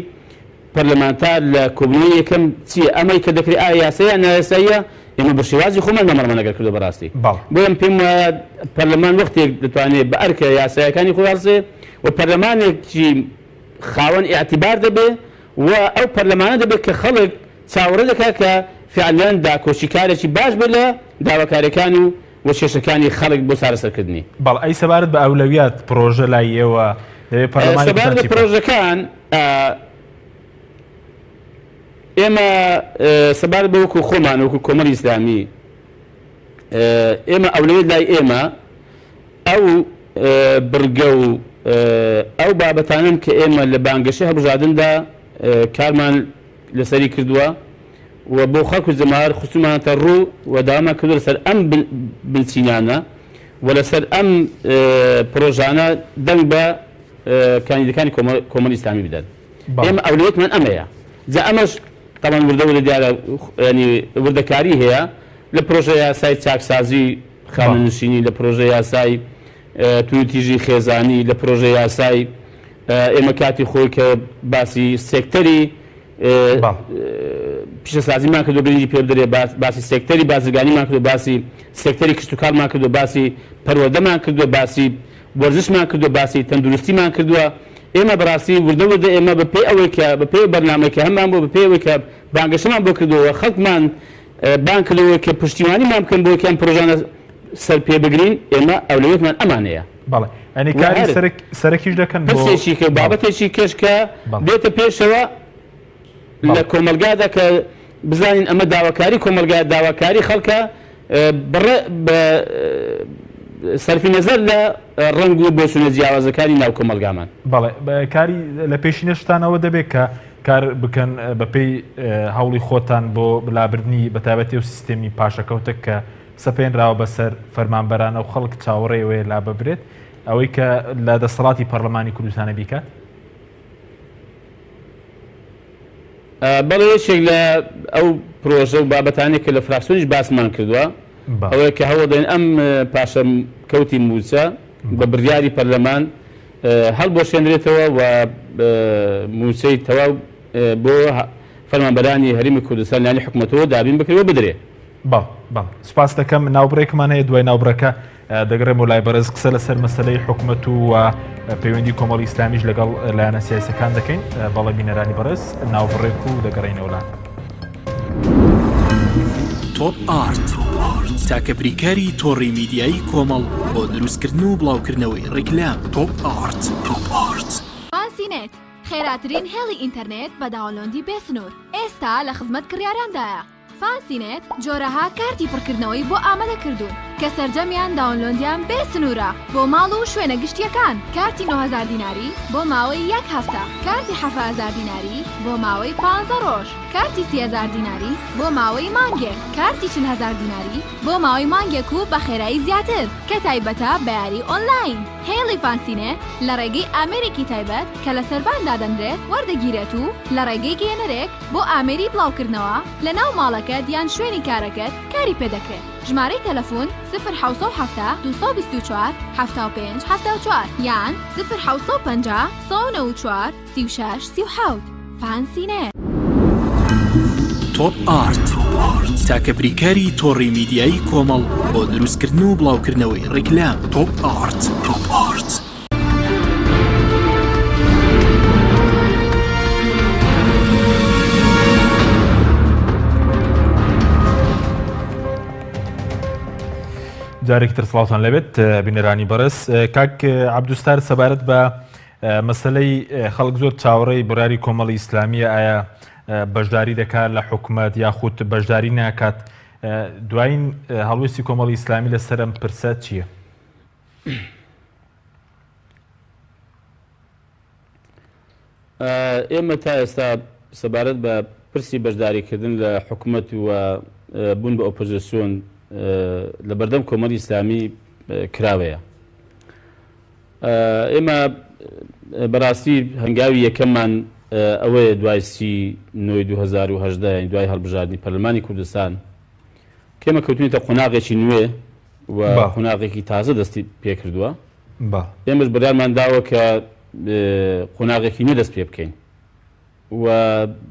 پەرلەمانتار لە کۆبوونەوەی یەکەم چییە ئەمەی کە دەکرێت ئایا یاساییە نایاساییە ئێمە بە شێوازی خۆمان نەمەڕمانەگەر کردو بەڕاستی بۆیە پێم وایە پەرلەمان وەختێک دەتوانێت بە ئەرکە یاسایەکانی خۆی هەڵسێ و پەرلەمانێکی خاوەن ئیعتیبار دەبێ و ئەو پەرلەمانە دەبێت کە خەڵک چاوەڕێ دەکات کە فعلەن داکۆشیکارێکی باش بێ لە داواکاریەکان و شێشەکانی خەڵک بۆ چارەسەرکردنی بەڵ ئەی سەبارەت بە ئەولەویات پرۆژە لای ئێوە سەبارەت بە پرۆژەکان ئێمە سەبارەت بە وەکو خۆمان وەکو کۆمەڵی ئیسلامی ئێمە ئەولەویت لای ئێمە ئەو بڕگە و ئەو بابەتانن کە ئێمە لە بانگەشەی هەڵبژاردندا کارمان لەسەری کردووە و بۆ خەڵک و جەماعەت خصوصمانەتە ڕوو و داوامان کردووە لەسەر ئەم بنچینانە و لەسەر ئەم پرۆژانە دەنگ بە کاندیدەکانی کۆمەڵی ئیسلامی بدەن ئێمە ئەولەویەتمان ئەمەیە جا ئەمەش تاوان وردە دیارە ینی وردەکاری هەیە لە پرۆژە یاسای چاکسازی خانەنشینی لە پرۆژە یاسای توتیژی خێزانی لە پرۆژە یاسای ئێمە کاتی خۆی کە باسی سێکتەری پیشەسازیمان کردو برنجی پێ بدرێ باسی سێکتەری بازرگانیمان کردو باسی سێکتەری کشتوکارمان کردو باسی پەروەردەمان کردو باسی وەرزشمان کردو باسی تەندروستیمان کردووە ئێمە بەڕاستی وردەوردە ئێمە بەپێ ئەوەی کە بەپێ بەرنامەیەکە هەممان بۆ بەپێ ئەوەی کە بانگەشەمان بۆ کردەوە خەڵکمان بان کردەوە کە پشتیوانیمان بکەن بۆ یەکەم پرۆژانە سەر پێ بگرین ئێمە ئەولویەتمان ئەمانەیە بەڵێ ئەنی کاری سەرەکیش دەکەن پرسێکی کە بابەتێکی کەشکە بێتە پێشەوە لە کۆمەلگادا کە بزانین ئەمە داواکاری کۆمەلگا داواکاری خەڵکە سەرفی نەزەر لە ڕنگ و بۆچوونە جیاوازەکانی ناو کۆمەلگامان. بەڵێ کاری لە پێشینەشتانەوە دەبێت کە کار بکەن بەپێی هەوڵی خۆتان بۆ بلابردنی بەتابەتی و سیستێمی پاشەکەوتە کە سەپێنراوە بەسەر فەرمانبەرانە و خەڵک چاوەڕێوەیە لا ببرێت ئەوەی کە لە دەسەڵاتی پەرلەمانی کوردستانە بیکات. بەڵێ یەکێک لە ئەو پرۆژە و بابەتانێک کە لە فراکسیۆنیش باسمان کردووە ئەوەیە کە هەوڵ دەین ئەم پاشە کەوتی موچە بە بڕیاری پەرلەمان هەڵبۆشێنرێتەوە و موچەی تەواو بۆ فەرمانبەرانی هەرێمی کوردستان لانی حکوومەتەوە دابین بکرێەوە بدرێ. باڵ سوپاس دەکەم ناوبڕێکمان هەیە دوای ناوبڕەکە دەگەڕێم و لای بەرز قسە لەسەر مەسەلەی حکوومەت و پەیوەندی کۆمەڵی ئیسلامیش لەگەڵ لایەنە سیاسەکان دەکەین بەڵێ بینەرانی بەرز ناوبڕێک و دەگەڕێینەوەلان. تۆپ ئارت تاکە بریکاری تۆڕی میدیایی کۆمەڵ بۆ دروستکردن و بڵاوکردنەوەی ڕیکلام. تۆپ ئارت فانسینێت خێراترین هێڵی ئینتەرنێت بە داوەلۆندی بێسنوور ئێستا لە خزمەت کڕیارەندایە. فانسینێت جۆرەها کارتی پڕکردنەوەی بۆ ئامادە کردوون کە سەرجەمیان داونلۆندیان بێسنوورە بۆ ماڵ و شوێنە گشتیەکان. کارتی 9,000 دیناری بۆ ماوەی 1 هەفتە، کارتی 7,000 دیناری بۆ ماوەی 15 ڕۆژ، کارتی 30,000 دیناری بۆ ماوەی مانگێک، کارتی 40,000 دیناری بۆ ماوەی مانگێک و بە خێرایی زیاتر کە تایبەتە بە یاری ئۆنلاین. هێڵی فانسینێت لە ڕێگەی ئامێرێکی تایبەت کە لە سەرباندا دەنرێت وەردەگیرێت و لە ڕێگەی گەێنەرێک بۆ ئامێری بڵاوکردنەوە لە ناو ماڵەکەت یان شوێنی کارەکەت کاری پێدەکرێت. ژمارەی تەلەفۆن 070 224 75 74 یان 050 194 36 37. فانسینێت. تۆپ ئارت تاکە بریکاری تۆڕی میدیایی کۆمەڵ بۆ دروستکردن و بڵاوکردنەوەی ڕیکلام. تۆپ ئارت. جارێکتر سڵاوتان لەبێت بینەرانی بەرز. کاک عەبدوستار سەبارەت بە مەسەلەی خەڵک زۆر چاوەڕێی بڕیاری کۆمەڵی ئیسلامیە ئایا بەشداری دەکات لە حکوومەت یاخود بەشداری ناکات دوایین هەڵوێستی کۆمەڵی ئیسلامی لەسەر ئەم پرسە چییە؟ ئێمە تا ئێستا سەبارەت بە پرسی بەشداریکردن لە حکوومەت و بوون بە ئۆپۆزیسیۆن لە بەردەم کۆمەڵی ئیسلامی کراوەیە. ئێمە بەڕاستی هەنگاوی یەکەممان ئەوەیە دوای 2010 دوای هەڵبژاردننی پەرلەمانی کوردستان کێمە کەوتونیتە قۆناغێکی نوێ و قۆناغێکی تازە دەستی پێکردووە. ئێمەش بەدارمان داوە کە قۆناغێکی نوێ دەست پێ بکەین و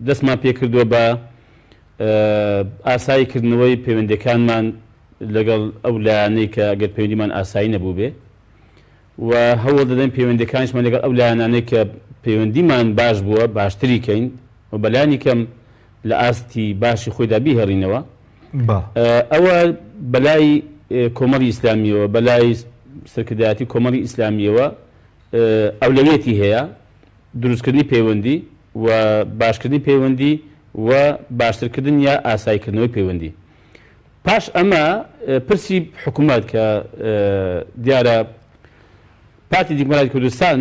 دەستمان پێکردووە بە ئاساییکردنەوەی پەیوەندیەکانمان لەگەڵ ئەو لایەنەی کە ئەگەر پەیوەندیمان ئاسایی نەبوو بێ و هەوڵ دەدەین پەیوەندیەکانیشمان لەگەڵ ئەو لایەنانەی کە پەیوەندیمان باش بووە باشتری کەین و بەلایانی کەم لە ئاستی باشی خۆیدا بیهێڕینەوە. ئەوە بەلای کۆمەڵی ئیسلامیەوە بەلای سەرکردایەتی کۆمەڵی ئیسلامیەوە ئەولەوێتی هەیە دروستکردنی پەیوەندی و باشکردنی پەیوەندی و باشترکردن یا ئاساییکردنەوەی پەیوەندی. پاش ئەمە پرسی حکوومەت کە دیارە پارتی دیموکراتی کوردستان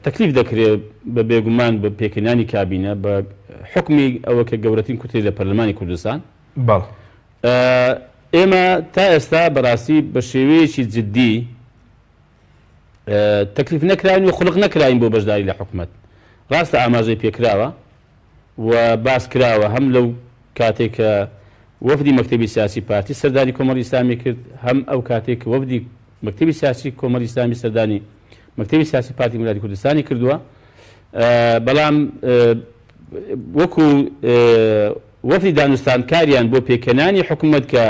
تەکلیف دەکرێت بە بێگومان بە پێکەنانی کابینە بە حکمی ئەوە کە گەورەترین کوتێ لە پەرلەمانی کوردستان. ئێمە تا ئێستا بەڕاستی بە شێوەیەکی جددی تەکلیف نەکراین و خولق نەکراین بۆ بەشداری لە حکوومەت. ڕاستە ئاماژەی پێکراوە و باس کراوە هەم لەو کاتێک کە وەفدی مەکتەبی سیاسی پارتی سەردانی کۆمەڵی ئیسلامی کرد هەم ئەو کاتێک کە وەفدی مەکتەبی سیاسی کۆمەڵی ئیسلامی سەردانی مەکتەبی سیاسی پارتی وڵاتی کوردستانی کردووە. بەڵام وەکو وەفدی دانوستانکاریان بۆ پێکەنانی حکوومەت کە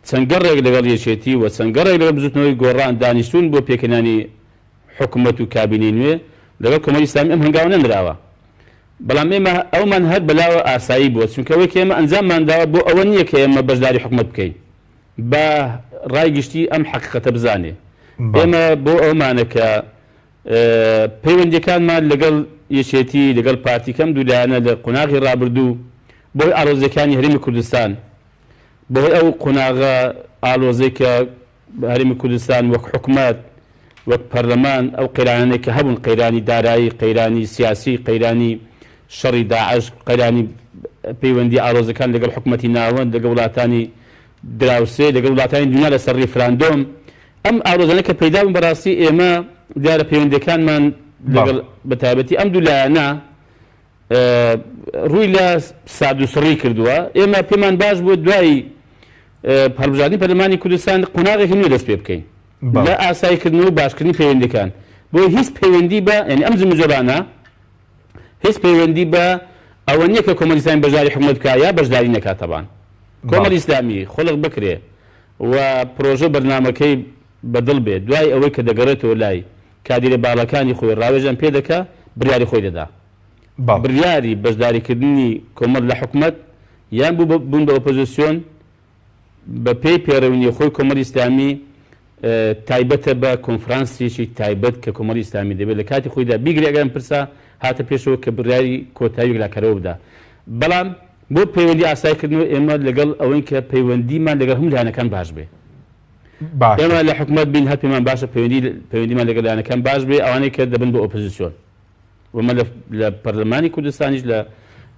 چەندگەڕێک لەگەڵ یەکێتی و چەندگەڕێک لەگەڵ بزوتنەوەی گۆڕان دانیشتون بۆ پێکەنانی حکوومەت و کابینەی نوێ لەگەڵ کۆمەڵی ئیسلامی ئەم هەنگاوە نەنراوە بەڵام ئێمە ئەومان هەر بەلاوە ئاسایی بووە چونکەوەی کە ئێمە ئەنجاممانداوە بۆ ئەوە نییە کە ئێمە بەشداری حکومەت بکەین بە ڕای گشتی ئەم حەقیقەتە بزانێ ئێمە بۆ ئەومانە کە پەیوەندیەکانمان لەگەڵ یەکێتی لەگەڵ پارتیکەم دوولایەنە لە قۆناغی ڕابردوو بۆی ئاڵۆزیەکانی هەرێمی کوردستان بۆی ئەو قۆناغە ئاڵۆزەی کە هەرێمی کوردستان وەک حکومەت وەک پەرلەمان ئەو قەیرانانەی کە هەبوون قەیرانی دارایی قەیرانی سیاسی قەیرانی شەڕی داعش قەیرانی پەیوەندی ئاڵۆزەکان لەگەڵ حکومەتی ناوەند لەگەڵ وڵاتانی دراوسێ لەگەڵ وڵاتانی دنیا لەسەر ریفراندۆم ئەم ئاڵۆزانە کە پەیدا بوون بەڕاستی ئێمە دیارە پەیوەندیەکانمان لەگەڵ بەتایبەتی ئەم دوولایەنە ڕووی لە ساد و سڕی کردووە ئێمە پێمان باش بوو دوای هەڵبژاردنی پەرلەمانی کوردستان قۆناغێکی نوێ دەست پێ بکەین لە ئاساییکردن و باشکردنی پەیوەندیەکان بۆی هیچ پەیوەندی بە ینی ئەم زمجۆرانە هیچ پەیوەندی بە ئەوە نییە کە کۆمەڵی ئیسلامی بەشداری حکومەت بکات یا بەشداری نەکاتەبان کۆمەڵی ئیسلامی خۆڵق بکرێ و پرۆژە بەرنامەکەی بەدڵ بێت دوای ئەوەی کە دەگەڕێتەوە لای کادیرە باڵەکانی خۆی ڕاوێژان پێ دەکا بڕیاری خۆی دەدا بڕیاری بەشداریکردنی کۆمەڵ لە حکومەت یان بوون بە ئۆپۆزیسیۆن بە پێی پێڕەوینی خۆی کۆمەڵی ئیسلامی تایبەتە بە کۆنفرانسیشی تایبەت کە کۆمەڵی ئیسلامی دەبێت لە کاتی خۆیدا بیگرێ ئەگەرم پرسا هاتە پێشەوە کە بڕیاری کۆتایی لاکەرەوە بدا بەڵام بۆ پەیوەندی ئاساییکردنەوە ئێمە لەگەڵ ئەوەی کە پەیوەندیمان لەگەڵ هەموو لایەنەکان باش بێ ئێمە لە حکومەت بین هەر پێمان باشە پەیوەندیمان لەگەڵ لایەنەکان باش بێ ئەوانەی کە دەبن بە ئۆپۆزیسیۆن ومە لە پەرلەمانی کوردستانیش لە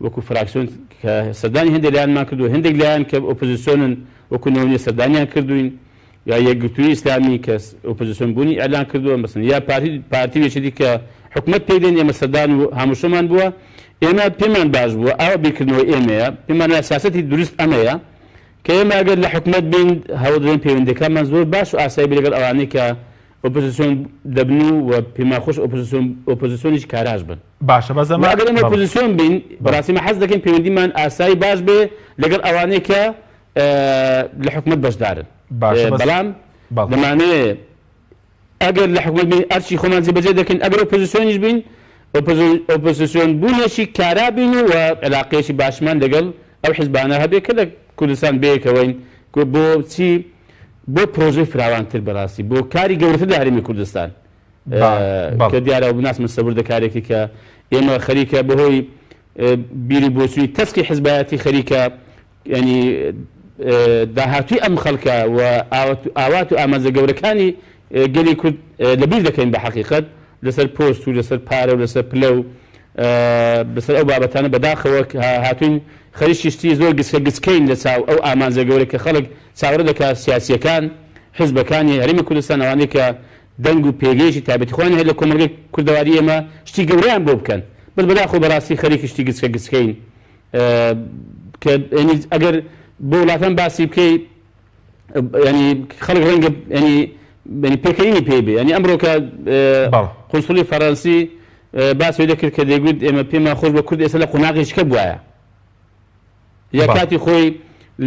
وەکو فراکسیۆن کە سەردانی هەندێک لایەنمان کردووە هەندێک لایەن کە ئۆپۆزیسیۆنن وەکو نەوەنیە سەردانیان کردوین یا یەکگرتووی ئیسلامی کە ئۆپۆزیسیۆن بوونی ئەلان کردووە مەسەن یا پارتی وێچێتی کە حکومەت پێی دێن ئێمە سەردان و هەمووشەمان بووە ئێمە پێمان باش بووە ئەوە بیرکردنەوە ئێمەیە پێمان سیاسەتی دروست ئەمەیە کە ئێمە ئەگەر لە حکومەت بین هەوڵ دەدەین پەیوەندیەکانمان زۆر باش و ئاسایی لەگەڵ ئەوانەی کە ئۆپۆزیسیۆن دەبن و پێمان خۆش ئۆپۆزیسیۆنیش کاراش بن باشە بەزەمە ئەگەر ئێمە ئۆپۆزیسیۆن بین بەڕاستیمە حەز دەکەین پەیوەندیمان ئاسایی باش بێ لەگەڵ ئەوانەی کە لە حکومەت بەشدارن بەڵام دەمانەیە ئەگەر لە حکومەت بین ئەرچی خۆمان جێبەجێ دەکەین ئەگەر ئۆپۆزیسیۆنیش بین ئۆپۆزیسیۆن بوونێکی کارا بین و علاقەیەکی باشمان لەگەڵ ئەو حیزبانە هەبێت کە لە کوردستان بەیەکەوەین بۆ چی بۆ پرۆژەی فراوانتر بەڕاستی بۆ کاری گەورەتر لە هەرێمی کوردستان کە دیارە بناسمە سەبوردە کارێکی کە ئێمە خەریکە بەهۆی بیری بۆچووی تەسکی حیزبایەتی خەریکە ینی داهاتووی ئەم خەڵکە و ئاوات و ئامانجە گەورەکانی گەلی کورد لەبیر دەکەین بە حەقیقەت لەسەر پۆست و لەسەر پارە و لەسەر پلە و بەسەر ئەو بابەتانە بەداخەوە هاتوین خەریکی شتی زۆر گسکەین لە چاو ئەو ئامانجە گەورە کە خەڵک چاوەڕێ دەکات سیاسیەکان حیزبەکانی هەرێمی کوردستان ئەوانەی کە دەنگ و پێگەیشی تایبەتیخواان هەیە لە کۆمەڵگەی کوردەواری ئێمە شتی گەوریان بۆ بکەن بەداخۆ بەڕاستی خەریکی شتی گسکەین کە ئەگەر بۆ وڵاتان باسی بکەی ینی خەڵک ڕەنگە ینی پێکەنی پێبێ ینی ئەمڕۆ کە قونسوڵی فەڕەنسی باسی دەکرد کە دەیگوت ئێمە پێمان خۆش بە کورد ئێستا لە قۆناغی شکە بووایە یا کاتی خۆی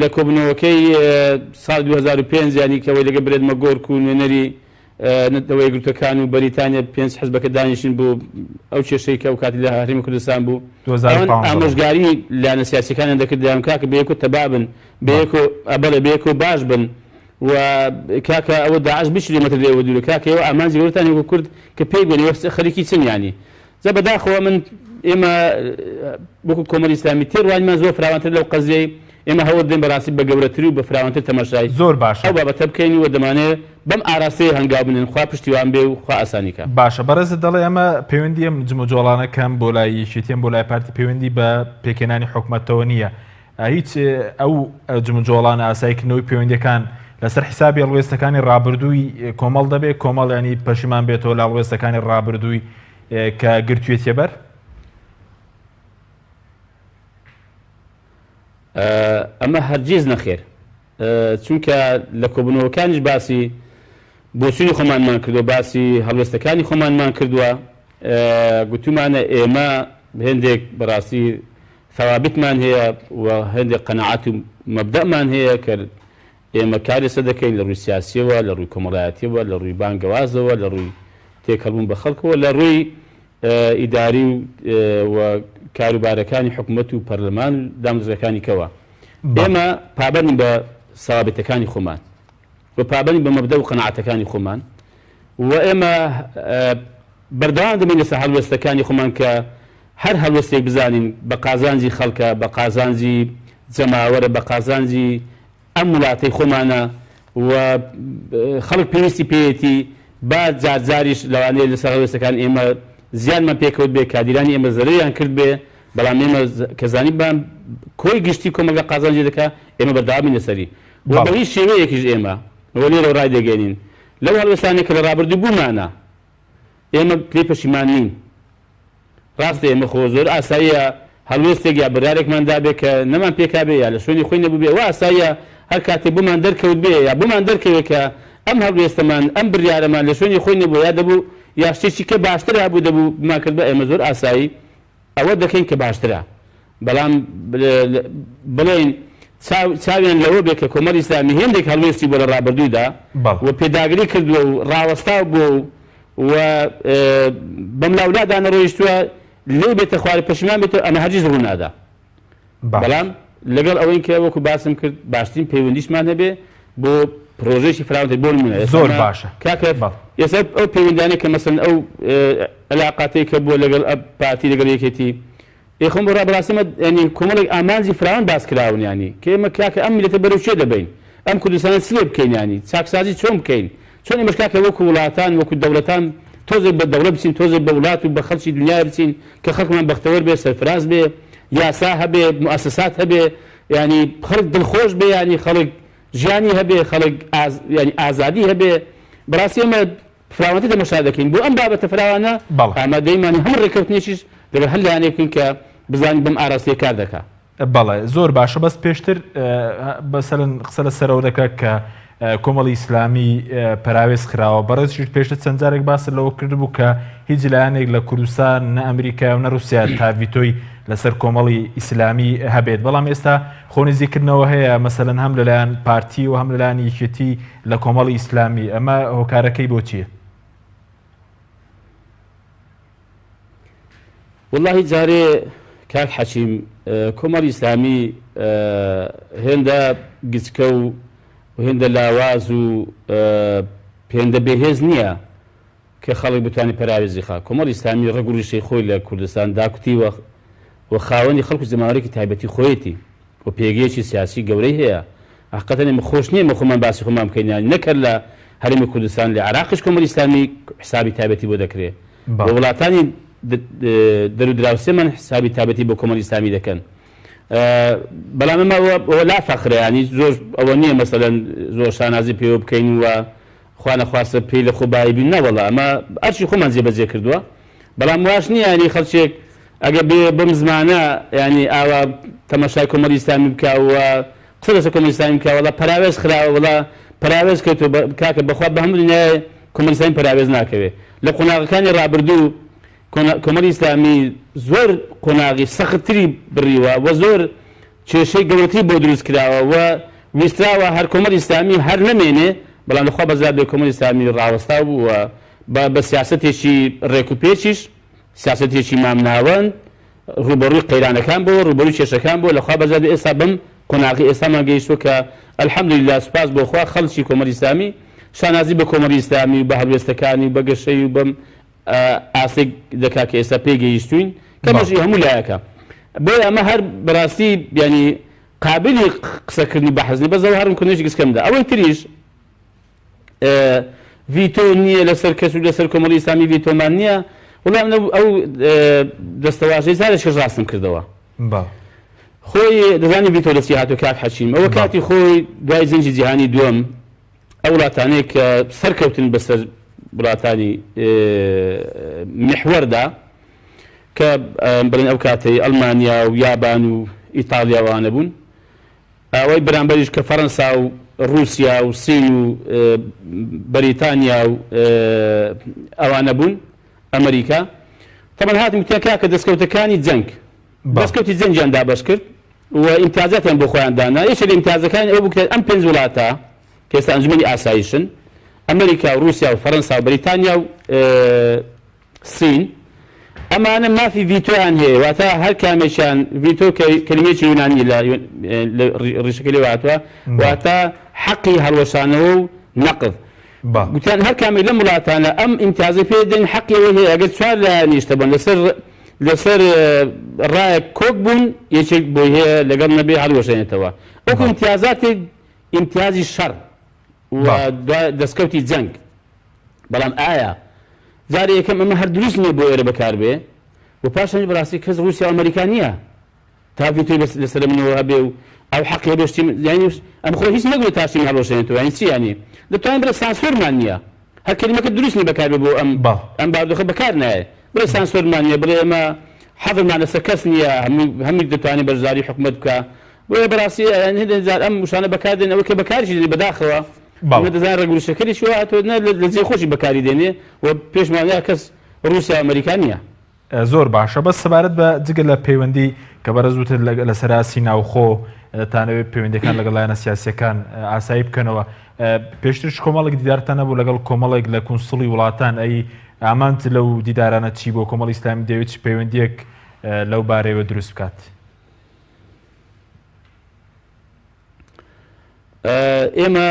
لە کۆبنەوەکەی ساڵ 2005 ینی کەەوەی لەگە برێدمە گۆرک و نوێنەری نەتەوەی گروتەکان و بەریتانیا پێنج حیزبەکە دانیشتن بوو ئەو کێشەی کە ئەو کاتی لە هەرێمی کوردستان بوو ئامۆژگاری لایەنە سیاسیەکانیان دەکرد دەیان کاکە بەیەکۆ تەبابن بەیەکۆ ئەبەڵێ بەیەکۆ باش بن و کاکە ئەوە داعش بشرێمەتە لێوە دوورە کاکە ئەوە ئامانجی گەورەتانی وەکو کورد کە پێی بێنی خەریکی چنیانی زە بەداخەوە من ئێمە وەکو کۆمەڵی ئیسلامی تێڕوانیمان زۆر فراوانتر لەو قەزیەی ئێمە هەوڵ دەین بەڕاستی بە گەورەتری و بە فراوانتر تەماشای زۆر باشە ئەو بابەتە بکەین و دەمانێت بەم ئاراستەیە هەنگاو بنێن خوا پشتیوان بێ و خوا ئاسانیکە باشە بەڕێزت دەڵێ ئەمە پەیوەندی ئەم جمەجۆڵانەکەم بۆ لای یەکێتیان بۆ لای پارتی پەیوەندی بە پێکێنانی حکومەتەوە نییە هیچ ئەو جمەجۆڵانە ئاساییکردنەوەی پەیوەندیەکان لەسەر حیسابی هەڵوێستەکانی ڕابردووی کۆمەڵ دەبێت کۆمەڵ ینی پەشیمان بێتەوە لە هەڵوێستەکانی ڕابردووی کە گرتوێتیە بەر ئەمە هەرگیز نەخێر چونکە لە کۆبوونەوەکانیش باسی بۆچوونی خۆمانمان کردووە باسی هەڵوێستەکانی خۆمانمان کردووە گوتومانە ئێمە هێندێک بەڕاستی ثەوابتمان هەیە و هێندێک قەنەعەت و مەبدەمان هەیە کە ئێمە کارێسە دەکەین لە ڕووی سیاسیەوە لە ڕووی کۆمەڵایەتیەوە لە ڕووی بانگەوازەوە لە ڕووی تێکەڵبوون بە خەڵکەوە لە ڕووی ئیداری و کاروبارەکانی حکوومەت و پەرلەمان و دامەزراکانی کەوە ئێمە پابەرین بە سەوابەتەکانی خۆمان و پابەرین بە مەبدە و قەناعەتەکانی خۆمان و ئێمە بەردەوام دەبین لەسەر هەڵوێستەکانی خۆمان کە هەر هەڵوێستێک بزانین بە قازانجی خەڵکە بە قازانجی جەماوەرە بە قازانجی ئەم وڵاتەی خۆمانە و خەڵک پێویستی پێیەتی با جارجاریش لەوانەیە لەسەر هەڵوێستەکان ئێمە زیانمان پێکەوت بێ کادیرانی ئێمە زەرەریان کرد بێ بەڵام ئێمە کەزانی بان کۆی گشتی کۆمەلگا قازانجی دەکا ئێمە بەردەوامی لەسەری و بە هیچ شێوەیەکیش ئێمە لێرە ڕای دەگەێنین لەو هەڵوێستانێک کە لە ڕابردوو بوومانە ئێمە پێی پەشیمان نین ڕاستە ئێمە خۆ زۆر ئاساییە هەڵوێستێک یا بەرارێکمان دابێت کە نەمان پێکابێ یا لە شوێنی خۆی نەبوو بێ و ئاساییە هەر کاتێک بوومان دەرکەوت بێ یا بوومان دەرکەوێت کە ئەم هەڵوێستەمان ئەم بڕیارەمان لە شوێنی خۆی نەبوو یا دەبوو یا شتێکی کە باشتر هەبوو دەبوو بمان کرد بە ئێمە زۆر ئاسایی ئەوە دەکەین کە باشترە بەڵام بڵێن چاویان لەوە بێت کە کۆمەڵی ئیسلامی هێندێک هەڵوێستی بۆ لە ڕابردوودا و پێداگری کردووە و ڕاوەستا بوو و بەم لاولادانە ڕۆیشتووە لێ بێتە خوارد پەشیمان بێتەوە ئەمە هەرگیز ڕوو نادا بەڵام لەگەڵ ئەوەی کە وەکو باسم کرد باشترین پەیوەندیشمان هەبێ بۆ پرۆژێکی فراوانتر بۆ نمونە زۆر باشە کاکە ئێستا ئەو پەیوەندیانە کە مەسەن ئەو علاقاتەی کە بووە لەگەڵ پارتی لەگەڵ یەکێتی خۆم بۆ ڕابڕاستیمە ینی کۆمەڵێک ئامانجی فراوان باس کراون ینی کە ئێمە کاکە ئەم میلەتە بەرەو چێ دەبین ئەم کوردستانە سلێ بکەین ینی چاکسازی چۆن بکەین چۆن ئێمەش کاکە وەکو وڵاتان وەکو دەوڵەتان تۆزێک بە دەوڵەت بچین تۆزێک بە وڵات و بە خەڵکی دنیا بچین کە خەڵکمان بەختەوەر بێ سەرفراز بێ یاسا هەبێ موسسات هەبێ ینی خەڵک دڵخۆش بێ ینی خەڵک ژیانی هەبێ خەڵک ینی ئازادی هەبێ بەڕاستی ئێمە فراوانتی تەماشا دەکەین بۆ ئەم بابەتە فراوانە ئامادەیمانی هەموو ڕێکەوتنێکیش دەبێت هەر لایەنێک بکەین کە بزانین بەم ئاراستەیە کار دەکات بەڵێ زۆر باشە بەس پێشتر بەسەرن قسە لە سەرەوە دەکات کە کۆمەڵی ئیسلامی پەراوێز کراوە بەڕێزیش پێشتر چەند جارێک باسە لەوە کردبوو کە هیچ لایەنێک لە کوردستان نە ئەمریکا و نە رووسیا تا ڤیتۆی لەسەر کۆمەڵی ئیسلامی هەبێت بەڵام ئێستا خۆنزیکردنەوە هەیە مەسەلەن هەم لەلایەن پارتی و هەم لەلایەن یەکێتی لە کۆمەڵی ئیسلامی ئەمە هۆکارەکەی بۆ چییە؟ واللهی جارێ کاک حەچیم کۆمەڵی ئیسلامی هێندە گچکە و هێندە لاواز و پێندە بێهێز نییە کە خەڵک بتوانێت پەراوێزی خا کۆمەڵی ئیسلامی ڕێگوڕیشەی خۆی لە کوردستان داکوتی و خاوەنی خەڵک و زەماوەرێکی تایبەتی خۆیەتی و پێگەیەکی سیاسی گەورەی هەیە حقیقەتەن ئێمە خۆش نییە مە خۆمان باسی خۆمان بکەین نەکرد لە هەرێمی کوردستان لە عێراقیش کۆمەڵی ئیسلامی حسابی تایبەتی بۆ دەکرێت بە وڵاتانی دەرو دراوسێمان حسابی تایبەتی بۆ کۆمەڵی ئیسلامی دەکەن بەڵام ئەمە لا فەخرە ینی زۆر ئەوە نییە مەسەلەن زۆر شانازی پێوە بکەین و خوا نەخواستە پێی لە خۆبایی بین نەوەڵە ئەمە ئەرچی خۆمان جێبەجێ کردووە بەڵام واش نییە ینی خەڵکێک ئەگە بێ بەم زمانە ینی ئاوا تەماشای کۆمەڵی ئیسلامی بکە و قسە لەسەر کۆمەڵی ئیسلامی بکە وەڵا پەراوێز خراوە وەڵا پەراوێز کردووە کاکە بەخوا بە هەموو دنیای کۆمەڵی ئیسلامی پەراوێز ناکەوێت لە قۆناغەکانی ڕابردوو کۆمەڵی ئیسلامی زۆر قۆناغی سەختتری بڕیوە و زۆر کێشەی گەورەتری بۆ دروست کراوە و ویستراوە هەر کۆمەڵی ئیسلامی هەر نەمێنێ بەڵام لەخوا بەزار بێ کۆمەڵی ئیسلامی ڕاوەستا بوو و بە سیاسەتێکی ڕێکوپێکیش سیاسەتێکی مامناوەند ڕوبەڕووی قەیرانەکان بۆ ڕوبەڕووی کێشەکان بۆ لەخوا بەزار بێ ئێستا بم قۆناغی ئێستامان گەیشتووە کە ئەلحەمدولیلا سوپاس بۆ خوا خەڵکی کۆمەڵی ئیسلامی شانازی بە کۆمەڵی ئیسلامی و بە هەڵوێستەکانی بە گەشەی و بەم ئاسێک دەکا کە ئێستا پێگەیشتوین کە مەژی هەموو لایەکە بۆی ئەمە هەر بەڕاستی ینی قابلی قسەکردنی بەحەزنی بەزەوە هەرم کردنێکی گسکەمدا ئەوەی تریش ڤیتۆ نییە لەسەر کەس و لەسەر کۆمەڵی ئیسلامی ڤیتۆمان نییە وڵام ئەو دەستەواژەی زارێکی ڕاستم کردەوە خۆی دەزانی ڤیتۆ لەچی هاتووە کاک حەچیم ئەوە کاتی خۆی دوای زەنجی جیهانی دووەم ئەو وڵاتانەیە کە سەرکەوتن بەسەر وڵاتانی محوەردا کە بڵێن ئەو کاتەی ئەڵمانیا و یابان و ئیتاڵیاوانە بوون ئەوەی بەرامبەریش کە فەڕەنسا و رووسیا و سین و بەریتانیا و ئەوانە بوون ئەمریکا تەمەن هاتم کتێکا کە دەستکەوتەکانی جەنگ دەستکەوتی جەنگیان دابەش کرد و ئیمتیازاتیان بۆ خۆیان دانا یەکێک لە ئیمتیازەکانی ئەو بوو کە ئەم پێنج وڵاتە کە ئێستا ئەنجومەنی ئاسایشن ئەمریکا و رووسیا و فەڕەنسا و بەریتانیا و سین ئەمانە مافی ڤیتۆیان هەیە واتە هەر کامێکیان ڤیتۆ کەلیمەیەکی یونانی لە ڕیشەکە لێ هاتووە واتە حەقی هەڵوەشانەوە و نەقد گوتیان هەر کامێک لەم وڵاتانە ئەم ئیمتیازە پێ دەین حەقیەوە هەیە ئەگەر چوار لایەنیشتە بن لەسەر ڕایەک کۆک بوون یەکێک بۆی هەیە لەگەڵ نەبێ هەڵوەشێنێتەوە ئەوکو ئیمتیازاتێک ئیمتیازی شەڕ و دەستکەوتی جەنگ بەڵام ئایا جارێ یەکەم ئەمە هەر دروست نییە بۆ ئێرە بەکار بێ و پاشان بەڕاستی کەس رووسیا و ئەمریکانیە تا ڤیتۆی لەسەر منەوە هەبێ و ئەو حەقی بێشتی ئەم خۆ هیچ نەگوێت تاشتیم هەڵوەشێنێتەوە یانی چی ینی دەتوانین بڵێ سانسۆرمان نییە هەر کەلیمەکە دروست نییە بەکار بێ بۆ ئەم بارودۆخە بەکار نایە بڵێ سانسۆرمان نییە بڵێ ئەمە حەزمان لەسەر کەس نییە هەمووی دەتوانێت بەشداری حکومەت بکە بۆیە بەڕاستی هێندێک ئەم وشانە بەکاردێن ئەوە کە بەکارشی دێنێ بەداخەوە دەزان ڕێگوشەکەی شووە هاتووە لە جێ خۆشی بەکاری دێنێ و پێشمانیا کەس رووسیا ئەمریکا نییە زۆر باشە بەس سەبارەت بە جگە لە پەیوەندی کە بەرە زووتر لە سەراسی ناوخۆ دەتانەوێت پەیوەندیەکان لەگەڵ لایەنە سیاسیەکان ئاسایی بکەنەوە پێشترش کۆمەڵێک دیدارتان نەبوو لەگەڵ کۆمەڵێک لە کونسڵی وڵاتان ئەی ئامانت لەو دیدارانە چی بۆ کۆمەڵی ئیسلامی دەوێت پەیوەندیەک لەو بارەیەوە دروست بکات ئێمە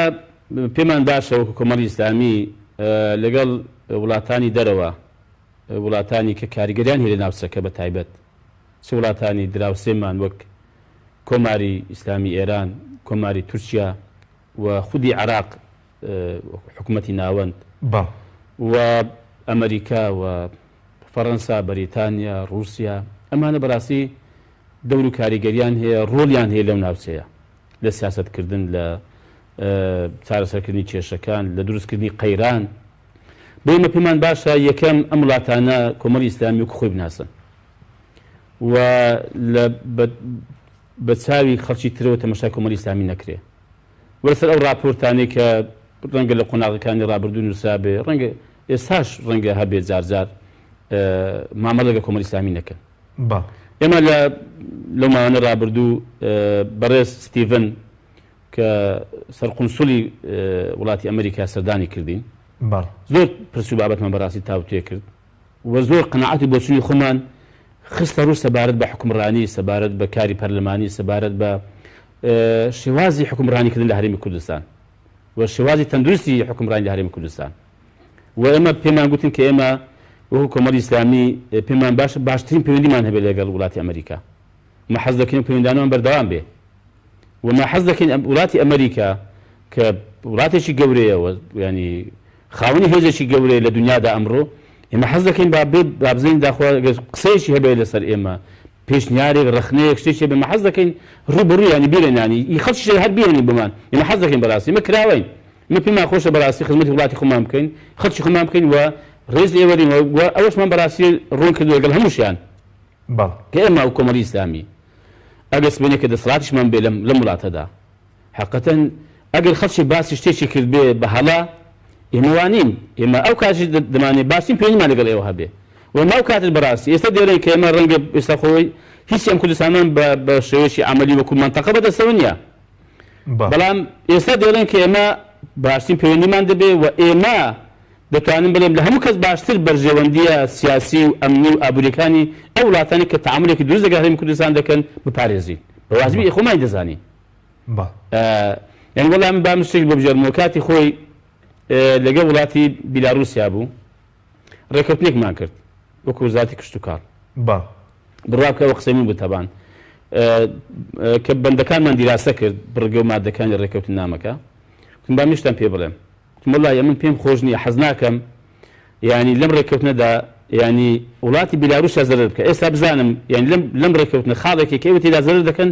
پێمان باشە وەکو کۆمەڵی ئیسلامی لەگەڵ وڵاتانی دەرەوە وڵاتانی کە کاریگەریان هەیە لە ناوچەکە بە تایبەت چ وڵاتانی دراوسێمان وەک کۆماری ئیسلامی ئێران کۆماری تورکیا و خودی عراق حکوومەتی ناوەند و ئەمریکا و فەڕەنسا بەریتانیا رووسیا ئەمانە بەڕاستی دەور و کاریگەریان هەیە ڕۆڵیان هەیە لەو ناوچەیە لە سیاسەتکردن لە چارەسەرکردنی کێشەکان لە دروستکردنی قەیران بۆ ئێمە پێمان باشە یەکەم ئەم وڵاتانە کۆمەڵی ئیسلامی وەکو خۆی بناسن و بە چاوی خەڵکی ترەوە تەماشای کۆمەڵی ئیسلامی نەکرێ وەرسەر ئەو راپۆرتانەی کە ڕەنگە لە قۆناغەکانی ڕابردوو نووسا بێ ڕەنگە ئێستاش ڕەنگە هەبێت جارجار مامەڵ لەگە کۆمەڵی ئیسلامی نەکەن ئێمە لەو ماوانە ڕابردوو بەڕێز ستیڤن کە سەرقونسولی وڵاتی ئەمریکا سەردانی کردین زۆر پرسیو بابەتمان بەڕاستی تاوتێ کرد و زۆر قەناعەتی بۆ چوونی خۆمان خستە ڕوو سەبارەت بە حکومڕانی سەبارەت بە کاری پەرلەمانی سەبارەت بە شێوازی حکومڕانیکردن لە هەرێمی کوردستان و شێوازی تەندروستی حکومڕانی لە هەرێمی کوردستان و ئێمە پێمان گوتن کە ئێمە وەکو کۆمەڵی ئیسلامی پێمان باشە باشترین پەیوەندیمان هەبێت لەگەڵ وڵاتی ئەمریکا مە حەز دەکەین پەیوەندیانەوەمان بەردەوام بێ وما حەز دەکەین وڵاتی ئەمریکا کە وڵاتێکی گەورەیەوە ینی خاوەنی هێزێکی گەورەیە لە دنیادا ئەمڕۆ ئێمە حەز دەکەین بابزین داخوا قسەیەکی هەبێت لەسەر ئێمە پێشنیارێک ڕخنەیەک شتێکی بێ حەز دەکەین ڕوبڕوو ینی بیرێنانی خەڵکی هەر بیێنی بمان ئێمە حەز دەکەین بەڕاستی ئێمە کراوین ئمە پێمان خۆشە بەڕاستی خزمەتی وڵاتی خۆمان بکەین خەڵکی خۆمان بکەین و ڕێز ئێوەرین و ئەوەشمان بەڕاستی ڕوون کردو لەگەڵ هەمووشیان کە ئێمە و کۆمەڵی ئیسلامی ئەگەر سبێنێ کە دەسەڵاتیشمان بێ لەم وڵاتەدا حەقەتەن ئەگەر خەڵکی باسی شتێکی کرد بێ بە هەڵا ئێمە وانین ئێمە ئەو کاتی دەمانێت باسیم پێنیمان لەگەڵ ئێوە هەبێ و ماو کاتت بەڕاستی ئێستا دێڵێن کە ئێمە ڕەنگە ئێستا خۆی هیچ ئەم کوردستانمان بە شێوەیەکی عەمەلی وەکو مەنتەقە بەدەستەوە نییە بەڵام ئێستا دێڵێن کە ئێمە باشترین پەیوەندیمان دەبێ و ئێمە دەتوانین بڵێم لە هەموو کەس باشتر بەرژێوەندیە سیاسی و ئەمنی و ئابوووریەکانی ئەو وڵاتانی کە تەعاملێکی دروست لەگەڵ هەرێمی کوردستان دەکەن بپارێزین بە وازبی خۆمان دەزانین یعنی وەڵام بام شتێک بۆ بژێڕمەوە کاتی خۆی لەگەڵ وڵاتی بیلاڕوسیا بوو ڕێکەوتنێکمان کرد وەکو وزارەتی کشت و کاڵ بڕوا بکەوە قسەی من بتەبان کە بەندەکانمان دیراسە کرد بڕگە و مادەکانی ڕێکەوتن نامەکە با میشتم پێ بڵێم وڵای من پێم خۆش نییە حەز ناکەم ینی لەم ڕێکەوتنەدا ینی وڵاتی بیلاڕوسیا زەرەر بکە ئێستا بزانم یعنی لەم ڕێکەوتنە خاڵێکی کە ئێوە تێدا زەرەر دەکەن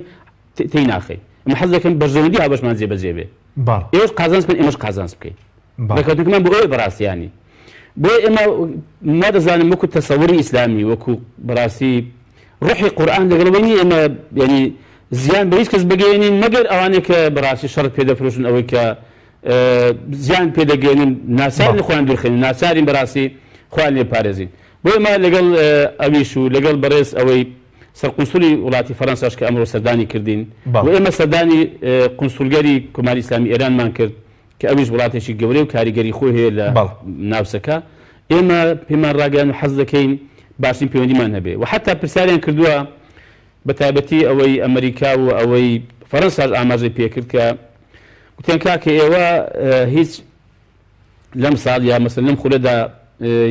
تێی ناخەی ئەمە حەز دەکەم بەرژەوەندی هاوبەشمان جێبەجێ بێ ئێوەش قازانج بکەن ئێمەش قازانج بکەین ڕێکەوتنەکەمان بۆ ئەوەی بەڕاستیانی بۆ ئێمە ما دەزانم وەکو تەسەووری ئیسلامی وەکو بەڕاستی ڕوحی قورئان لەگەڵەوەی نییە ئێمە ینی زیان بە هیچ کەس بگەێنین مەگەر ئەوانەیە کە بەڕاستی شەڕ پێدەفرۆشن ئەوەی کە زیان پێدەگەێنین ناسارین خۆیان دوورخێنین ناسارین بەڕاستی خۆیان لێ پارێزین بۆ ئێمە لەگەڵ ئەویش و لەگەڵ بەڕێز ئەوەی سەرقونسولی وڵاتی فەڕەنساش کە ئەمڕۆ سەردانی کردین و ئێمە سەردانی قونسولگەری کۆماری ئیسلامی ئێرانمان کرد کە ئەویش وڵاتێکی گەورەی و کاریگەری خۆی هەیە لە ناوچەکە ئێمە پێمان ڕاگەیان و حەز دەکەین باشترین پەیوەندیمان هەبێ و حتا پرسیاریان کردووە بە تایبەتی ئەوەی ئەمریکا و ئەوەی فەڕەنساش ئاماژەی پێکرد کە گوتیان کاکە ئێوە هیچ لەم ساڵ یا مەسەڵەن لەم خولەدا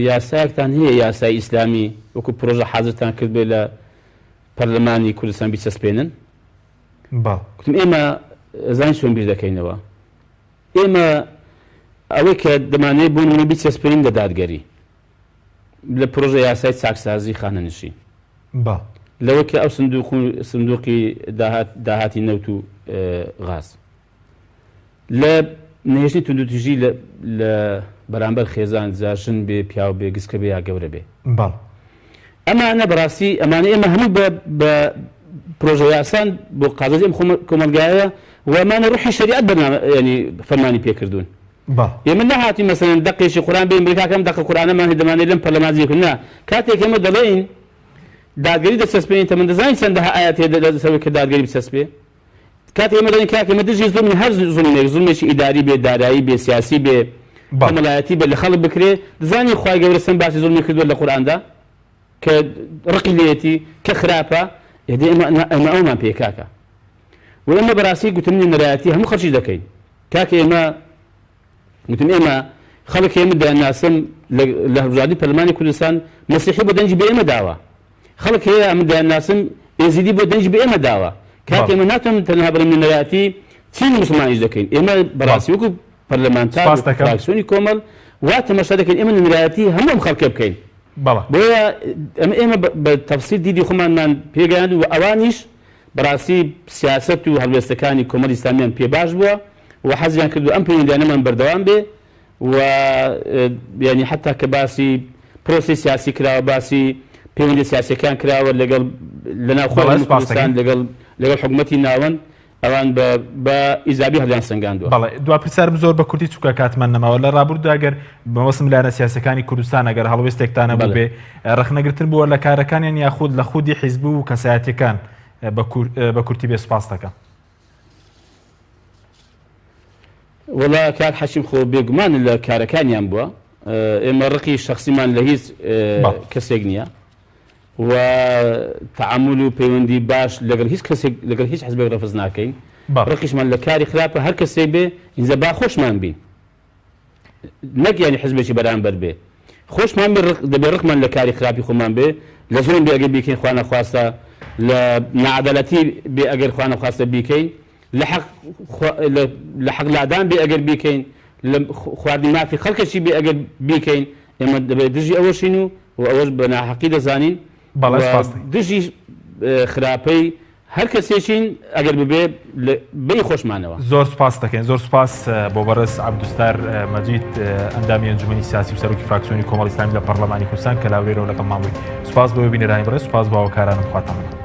یاسایەکتان هەیە یاسای ئیسلامی وەکو پرۆژە حازرتان کرد بێ لە پەرلەمانی کوردستان بیسەسپێنن گوتم ئێمە زانی چۆن بیر دەکەینەوە ئێمە ئەوەی کە دەمانێت بۆ نمونە بیسەسپێنین لە دادگەری لە پرۆژە یاسای چاکسازی خانەنشین لەوە کە ئەو سندوقی داهاتی نەوت و غاز لە نهێشتنی توندوتیژی لە بەرامبەر خێزان جاشن بێ پیاو بێ گسکە بێ یا گەورە بێ ئەمانە بەڕاستی ئەمانە ئێمە هەموو بە پرۆژە یاسان بۆ قازازی ئەم کۆمەلگایە و ئەمانە ڕوحی شەریعەت ینی فەرمانی پێکردوون ئێمە نەهاتی مەسەڵەن دەقێکی قورئان بێ ئەمریکاکەم دەقە قورئانەمان هەیە دەمانێت لەم پەرلەمانجیەکردن نا کاتێک ئێمە دەڵێین دادگەری دەسەسپێنین تەمەن دەزانین چەندەها ئاەت هەیە دەسەوێت کە دادگەری بسەسپێ کاتێک ئێمە دەڵێن کاکە ئێمە دژی زوڵمی هەر زوڵمێک زوڵمێکی ئیداری بێ دارایی بێ سیاسی بێ کۆمەڵایەتی بێ لە خەڵک بکرێ دەزانی خوای گەورە سەن باسی زوڵمی کردووە لە قورئاندا کە ڕقی لێتی کە خراپە ئێمە ئەومان پێ کاکە و ئێمە بەڕاستی گوتنی نەرایەتی هەموو خەڵکی دەکەین کاکە ئێمە گوتم ئێمە خەڵک ئێمە دەیانناسم لە هەڵبژاردننی پەرلەمانی کوردستان مەسیحی بۆ دەنجی بە ئێمە داوە خەڵک هەیە ئەمە دەیانناسم ئێزیدی بۆ دەنجی بە ئێمە داوە کاکە ئێمە ناتوانین تەنها بەڵێن نەرایەتی چین مسلمانیش دەکەین ئێمە بەڕاستی وەکو پەرلەمانتار و فراکسیۆنی کۆمەڵ وا تەماشا دەکەین ئێمە نەرایەتی هەموو ئەم خەڵکە بکەین بۆیە ئێمە بە تەفسیر دیدی خۆمانمان پێگەیاند و ئەوانیش بەڕاستی سیاست و هەڵوێستەکانی کۆمەڵی ئیسلامیان پێ باش بووە و حەزیان کردو ئەم پەیوەندیانەمان بەردەوام بێ و ینی حتا کە باسی پرۆسی سیاسی کراوە باسی پەیوەندی سیاسیەکان کراوە لەگەڵ لەناوخۆی کوردستان لەگەڵ حکوومەتی ناوەند ئەوان بە ئیزابی هەڵیان سەنگاندووە. بەڵێ دوا پرسیارم زۆر بە کوردی چووکە کاتمان نەماوە لە ڕابردوودا ئەگەر بەوەسم لایەنە سیاسەکانی کوردستان ئەگەر هەڵوێستێکتانە بوو بێ ڕخنەگرتن بووە لە کارەکانیان یاخود لە خودی حیزب و کەسایەتیەکان بە کورتی بێ سوپاس دەکەم. وڵا کاک حەشیم خۆ بێگومان لە کارەکانیان بووە ئێمە ڕقی شخصیمان لە هیچ کەسێک نییە و تعامل و پەیوەندی باش لەگەڵ هیچ کەسێک لەگەڵ هیچ حزبێک ڕەفز ناکەین ڕقیشمان لە کاری خراپە هەر کەسێک بێ ئینجا با خۆشمان بین نەک یانی حزبێکی بەرامبەر بێ خۆشمان دەبێ ڕقمان لە کاری خراپی خۆمان بێ لە زۆرم بێ ئەگەر بیکەین خوا نەخواستە لە نەعەدالەتی بێ ئەگەر خوا نەخواستە بیکەین لە حەق لادان بێ ئەگەر بیکەین لە خواردنی مافی خەڵکەشی بێ ئەگەر بیکەین ئێمە دەبێت دژی ئەوەشین و ئەوەش بە ناحەقی دەزانین دژی خراپەی هەر کەسێکین ئەگەر ببێ بەی خۆشمانەوە. زۆر سوپاس دەکەین زۆر سوپاس بۆ بەڕێز عەبدوستار مەجید ئەندامی ئەنجومەنی سیاسی و سەرۆکی فراکسیۆنی کۆمەڵی ئیسلامی لە پەرلەمانی کوردستان کە لاوێرەوە لەگەڵ ماڵی سوپاس بۆ بینەرانی بەڕێز سوپاس بۆ هاوکارانم خواتان.